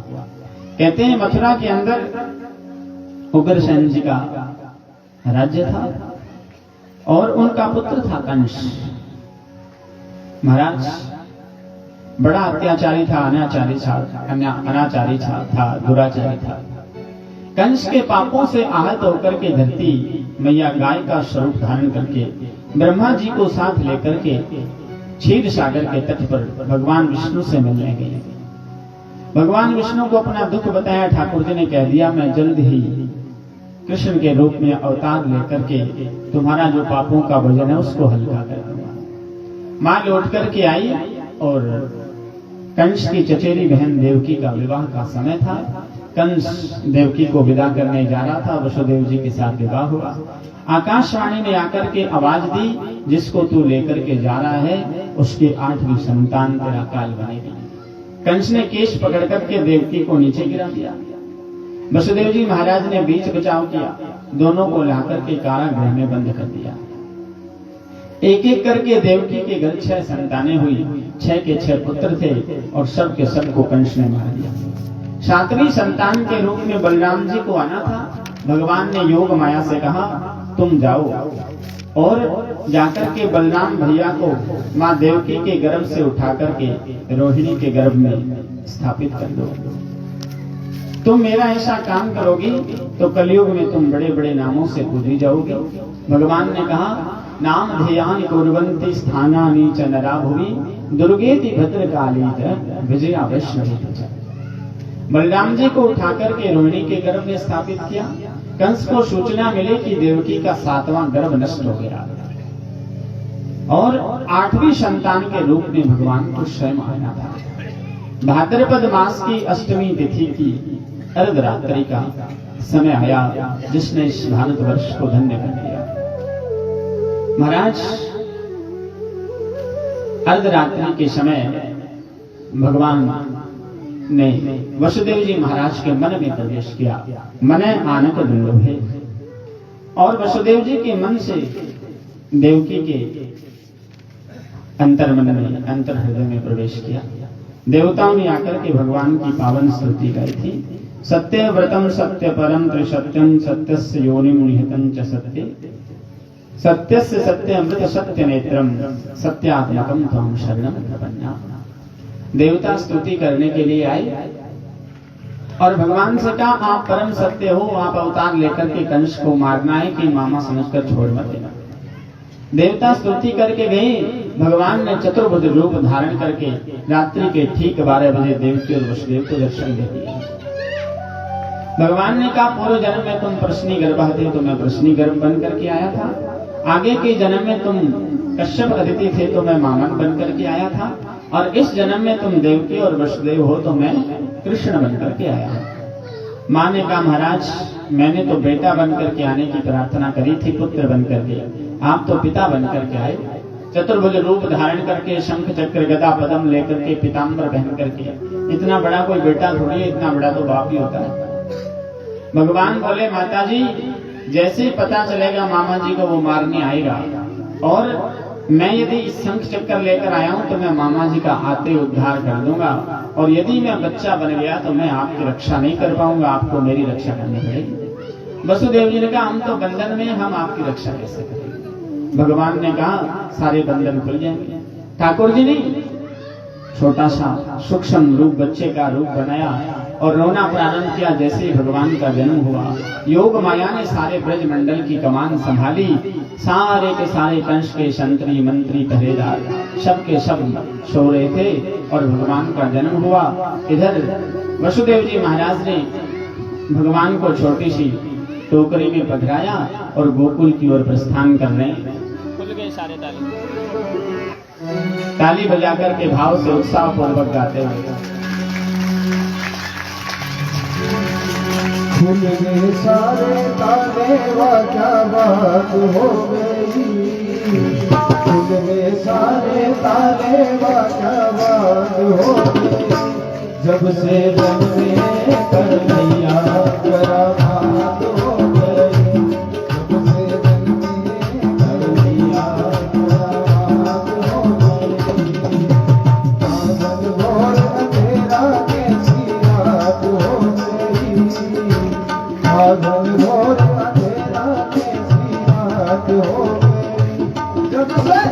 कहते हैं मथुरा के अंदर उग्रसेन जी का राज्य था और उनका पुत्र था कंस। महाराज बड़ा अत्याचारी था, अनाचारी था, दुराचारी था। कंस के पापों से आहत होकर के धरती मैया गाय का स्वरूप धारण करके ब्रह्मा जी को साथ लेकर के क्षीर सागर के तट पर भगवान विष्णु से मिलने गए। भगवान विष्णु को अपना दुख बताया। ठाकुर जी ने कह दिया, मैं जल्द ही कृष्ण के रूप में अवतार लेकर के तुम्हारा जो पापों का वजन है उसको हल्का कर दूंगा। मां लौट करके आई और कंस की चचेरी बहन देवकी का विवाह का समय था। कंस देवकी को विदा करने जा रहा था। वसुदेव जी के साथ विवाह हुआ। आकाशवाणी ने आकर के आवाज दी, जिसको तू लेकर के जा रहा है उसके 8वीं संतान तेरा काल बनेगी। कंस ने केश पकड़ करके देवकी को नीचे गिरा दिया। वसुदेव जी महाराज ने बीच बचाव किया, दोनों को लाकर के कारागृह में बंद कर दिया। एक एक करके देवकी के घर 6 संतानें हुई, 6 के 6 पुत्र थे और सब के सब को कंस ने मार दिया। 7वीं संतान के रूप में बलराम जी को आना था। भगवान ने योग माया से कहा तुम जाओ और जाकर के बलराम भैया को माँ देवकी के गर्भ से उठा करके रोहिणी के गर्भ में स्थापित कर दो। तुम मेरा ऐसा काम करोगी तो कलयुग में तुम बड़े बड़े नामों से पूजी जाओगे। भगवान ने कहा नाम ध्येयानि कुर्वन्ति स्थानानि च नरा भुवि दुर्गेति भद्रकाली च विजया वैष्णवी च। बलराम जी को उठा करके रोहिणी के गर्भ में स्थापित किया। कंस को सूचना मिली कि देवकी का 7वां गर्भ नष्ट हो गया और 8वीं संतान के रूप में भगवान को स्वयं आना था। भाद्रपद मास की अष्टमी तिथि की अर्धरात्रि का समय आया, जिसने इस भारतवर्ष को धन्य कर दिया। महाराज, अर्धरात्रि के समय भगवान ने वसुदेव जी महाराज के मन में प्रवेश किया। मने आनक दुर्लभे, और वसुदेव जी के मन से देवकी के अंतर्मन में, अंतर हृदय में प्रवेश किया। देवताओं ने आकर के भगवान की पावन स्तुति गाई थी। सत्य व्रतम सत्य परम त्रिसत्यम सत्यस्य योनिम निहितं च सत्ये सत्यस्य सत्य अमृत सत्य नेत्रम सत्यात्मकम त्वं शरणं प्रपन्ना। देवता स्तुति करने के लिए आए और भगवान से कहा आप परम सत्य हो, आप अवतार लेकर के कंस को मारना है कि मामा समझकर छोड़ मत देना। देवता स्तुति करके गए। भगवान ने चतुर्भुज रूप धारण करके रात्रि के ठीक 12 बजे देवकी और वसुदेव को दर्शन दे दिए। भगवान ने कहा पूर्व जन्म में तुम प्रश्नी गर्भ थे तो मैं प्रश्नी गर्भ बन करके आया था। आगे के जन्म में तुम कश्यप अदिति थे तो मैं मामन बन करके आया था, और इस जन्म में तुम देवकी और वसुदेव हो तो मैं कृष्ण बन करके आया हूं। मां ने कहा महाराज मैंने तो बेटा बन करके आने की प्रार्थना करी थी, पुत्र बन करके, आप तो पिता बन करके आए। चतुर्भुज रूप धारण करके शंख चक्र गदा पद्म लेकर के पीताम्बर पहन करके, इतना बड़ा कोई बेटा थोड़ी है, इतना बड़ा तो बाप ही होता है। भगवान बोले माता जी जैसे ही पता चलेगा मामा जी को वो मारने आएगा, और मैं यदि इस शंख चक्कर लेकर आया हूं तो मैं मामा जी का आते उद्धार कर दूंगा, और यदि मैं बच्चा बन गया तो मैं आपकी रक्षा नहीं कर पाऊंगा, आपको मेरी रक्षा करनी पड़ेगी। वसुदेव जी ने कहा हम तो बंधन में, हम आपकी रक्षा कैसे करेंगे। भगवान ने कहा सारे बंधन खुल जाएंगे। ठाकुर जी ने छोटा सा सूक्ष्म रूप बच्चे का रूप बनाया और रोना प्रारंभ किया। जैसे भगवान का जन्म हुआ, योग माया ने सारे ब्रज मंडल की कमान संभाली। सारे के सारे कंस के संतरी मंत्री पहरेदार सबके सब सो रहे थे और भगवान का जन्म हुआ। इधर वसुदेव जी महाराज ने भगवान को छोटी सी टोकरी में पधराया और गोकुल की ओर प्रस्थान कर रहे हैं। खुल गए सारे ताली बजाकर के भाव से उत्साह पूर्वक गाते हुए। खुल गए सारे ताले क्या बात हो गई, खुल गए सारे ताले क्या बात हो गई, जब से मन में कर लिया जरा बात हो गई, जब से मन में कर लिया जरा बात हो गई, सावन भोर अंधेरा कैसी रात हो गई, सावन भोर अंधेरा कैसी रात हो गई, जब से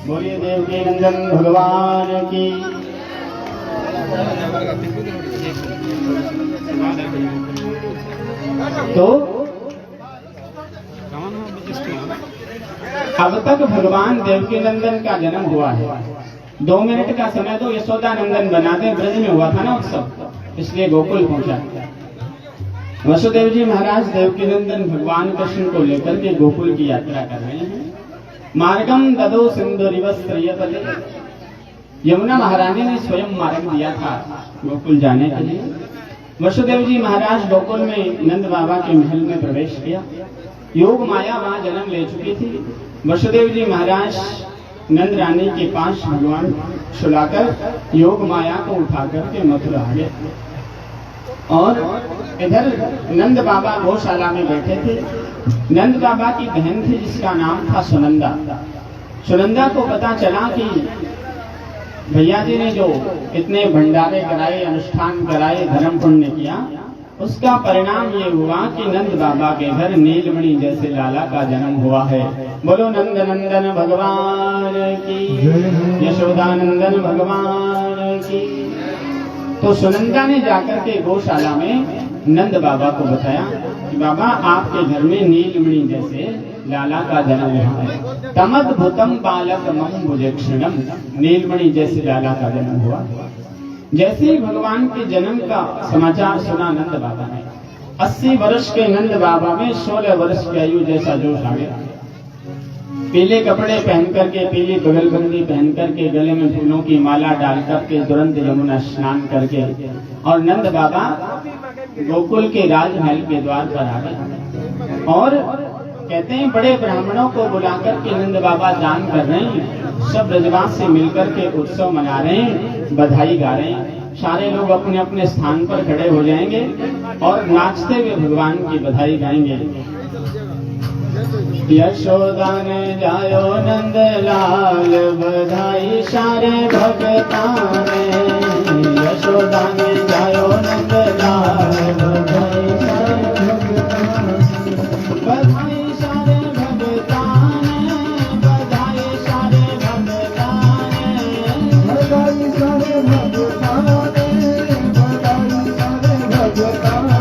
बोलिए देवकी नंदन भगवान की। तो अब तक भगवान देवकी नंदन का जन्म हुआ है। 2 मिनट का समय तो यशोदा नंदन बनाते, ब्रज में हुआ था ना उत्सव, इसलिए गोकुल पहुंचा। वसुदेव जी महाराज देवकी नंदन भगवान कृष्ण को लेकर के गोकुल की यात्रा कर रहे हैं। मार्गम ददो सिंधुरिवस्त्रियतले, यमुना महारानी ने स्वयं मार्ग दिया था गोकुल जाने के लिए। वसुदेव जी महाराज गोकुल में नंद बाबा के महल में प्रवेश किया। योग माया वहां जन्म ले चुकी थी। वसुदेव जी महाराज नंद रानी के पास भगवान सुलाकर योग माया को उठाकर के मथुरा आ गए और इधर नंद बाबा गौशाला में बैठे थे। नंद बाबा की बहन थी जिसका नाम था सुनंदा। सुनंदा को पता चला कि भैया जी ने जो इतने भंडारे कराए, अनुष्ठान कराए, धर्म पुण्य किया, उसका परिणाम ये हुआ कि नंद बाबा के घर नीलमणि जैसे लाला का जन्म हुआ है। बोलो नंद नंदन भगवान की, यशोदानंदन भगवान की। तो सुनंदा ने जाकर के गौशाला में नंद बाबा को बताया कि बाबा आपके घर में नीलमणि जैसे लाला का जन्म हुआ है। तमद्भुतम बालक मम भुजक्षणम, नीलमणि जैसे लाला का जन्म हुआ। जैसे ही भगवान के जन्म का समाचार सुना नंद बाबा ने, 80 वर्ष के नंद बाबा में 16 वर्ष की आयु जैसा जोश आ गया। पीले कपड़े पहन करके, पीली बगलबंदी पहन करके, गले में फूलों की माला डाल करके तुरंत यमुना स्नान करके और नंद बाबा गोकुल के राजमहल के द्वार पर आ गए। और कहते हैं बड़े ब्राह्मणों को बुलाकर के नंद बाबा दान कर रहे हैं, सब ब्रजवास से मिलकर के उत्सव मना रहे हैं, बधाई गा रहे हैं। सारे लोग अपने अपने स्थान पर खड़े हो जाएंगे और नाचते हुए भगवान की बधाई गाएंगे। यशोदा ने जायो नंद लाल, बधाई सारे भगतान ने। यशोदा ने जायो नंद लाल, बधाई सारे भगतान, बधाई सारे भगतान, बधाई सारे भगतान, बधाई सारे भगतान, बधाई सारे भगतान।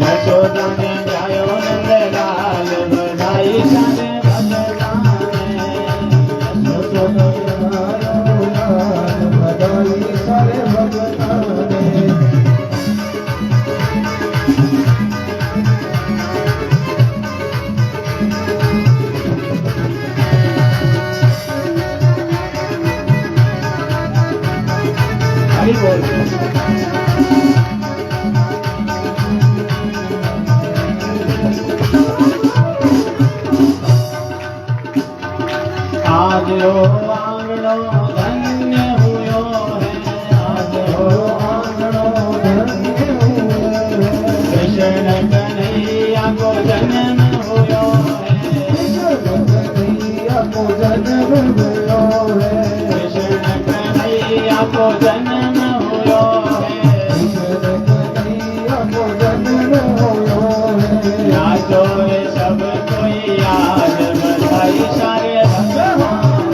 यशोदा ने जायो नंद लाल, बधाई सारे भगतान, यशोदा ने जायो लाल, बधाई सारे भगतान। हरि बोल। आज हो आंगनो धन्य हुयो है, आज हो आंगनो धन्य हुयो है, कृष्ण कन्हैया को जन्म हुयो है, कृष्ण कन्हैया को जन्म हुयो है, कृष्ण कन्हैया को जन्म हुयो है, कृष्ण कन्हैया को जन्म हुयो है। नाचो रे सब कोई आज, बधाई सारे भगवान,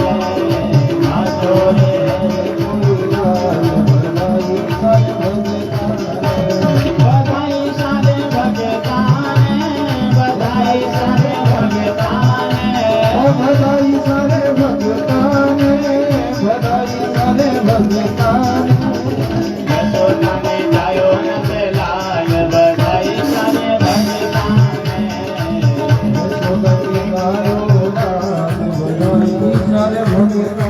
नाचो रे कोई आज, बधाई सारे भगवान, बधाई सारे भगवान, बधाई सारे भगवान, बधाई सारे भगवान, बधाई सारे भगवान। यशोदा ने जायो नंद लाल, बधाई सारे भगवान, यशोदा ने जायो लाल, बधाई सारे भगवान।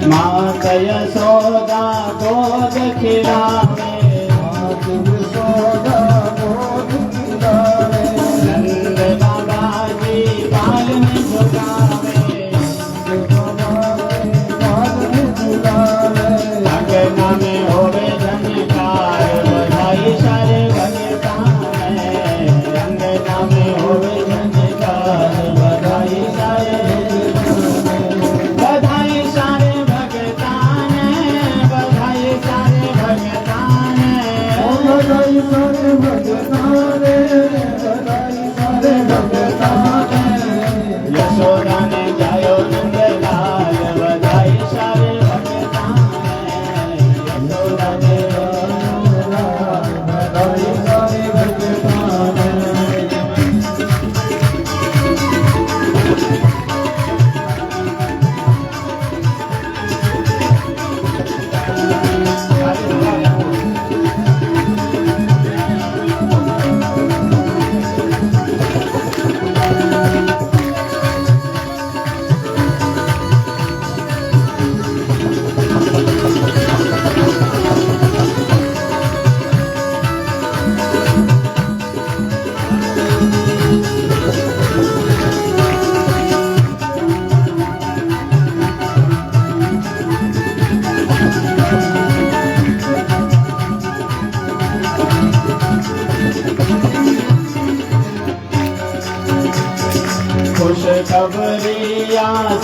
माता यशोदा गोद खिलावे, माता यशोदा गोद खिलावे, नंद बाबा जी पाल में झुलावे, नंद बाबा जी पाल में झुलावे, अंगना में होवे झनकार, बधाई सारे भगतान, अंगना में होवे झनकार, बधाई सारे बधाई सारे भगतान, बधाई सारे भगतान।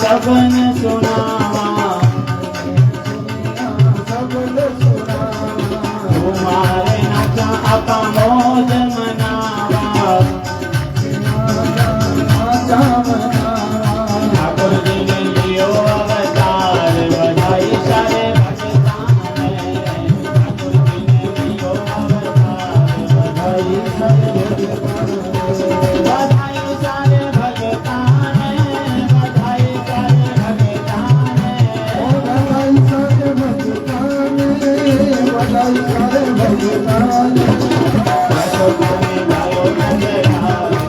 सबन सुनावा सबने सुनावा तुम्हारे नाचा आपा मौज मनावा नाचा मनावा ठाकुर जी ने लियो अवतार बधाई सारे भगतान ठाकुर जी ने लियो अवतार बधाई सारे भगतान बधाई सारे भगतान बधाई सारे भगतान बधाई सारे भगतान बधाई सारे भगतान ऐसो कोई गायो नजर आवे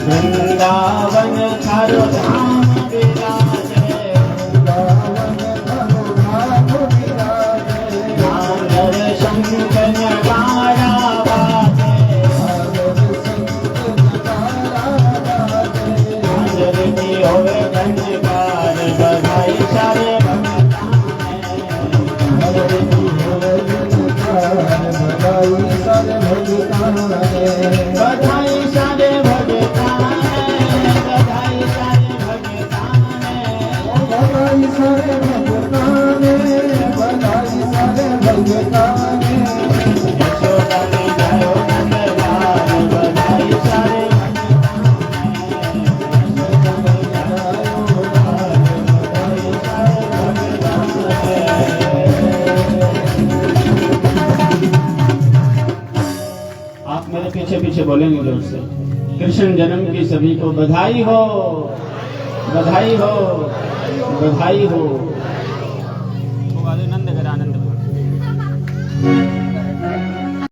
वृंदावन थारो धाम विराजे नागर शंख नगारा बाजे नागर की होवे घंटकार बधाई सारे बधाई सारे भगतान बधाई सारे भगतान बधाई सारे भगतान बधाई सारे भगतान यशोदा में जायो नंदलाल बधाई सारे आप मेरे पीछे पीछे बोलेंगे जोर से कृष्ण जन्म की सभी को बधाई हो बधाई हो बधाई हो।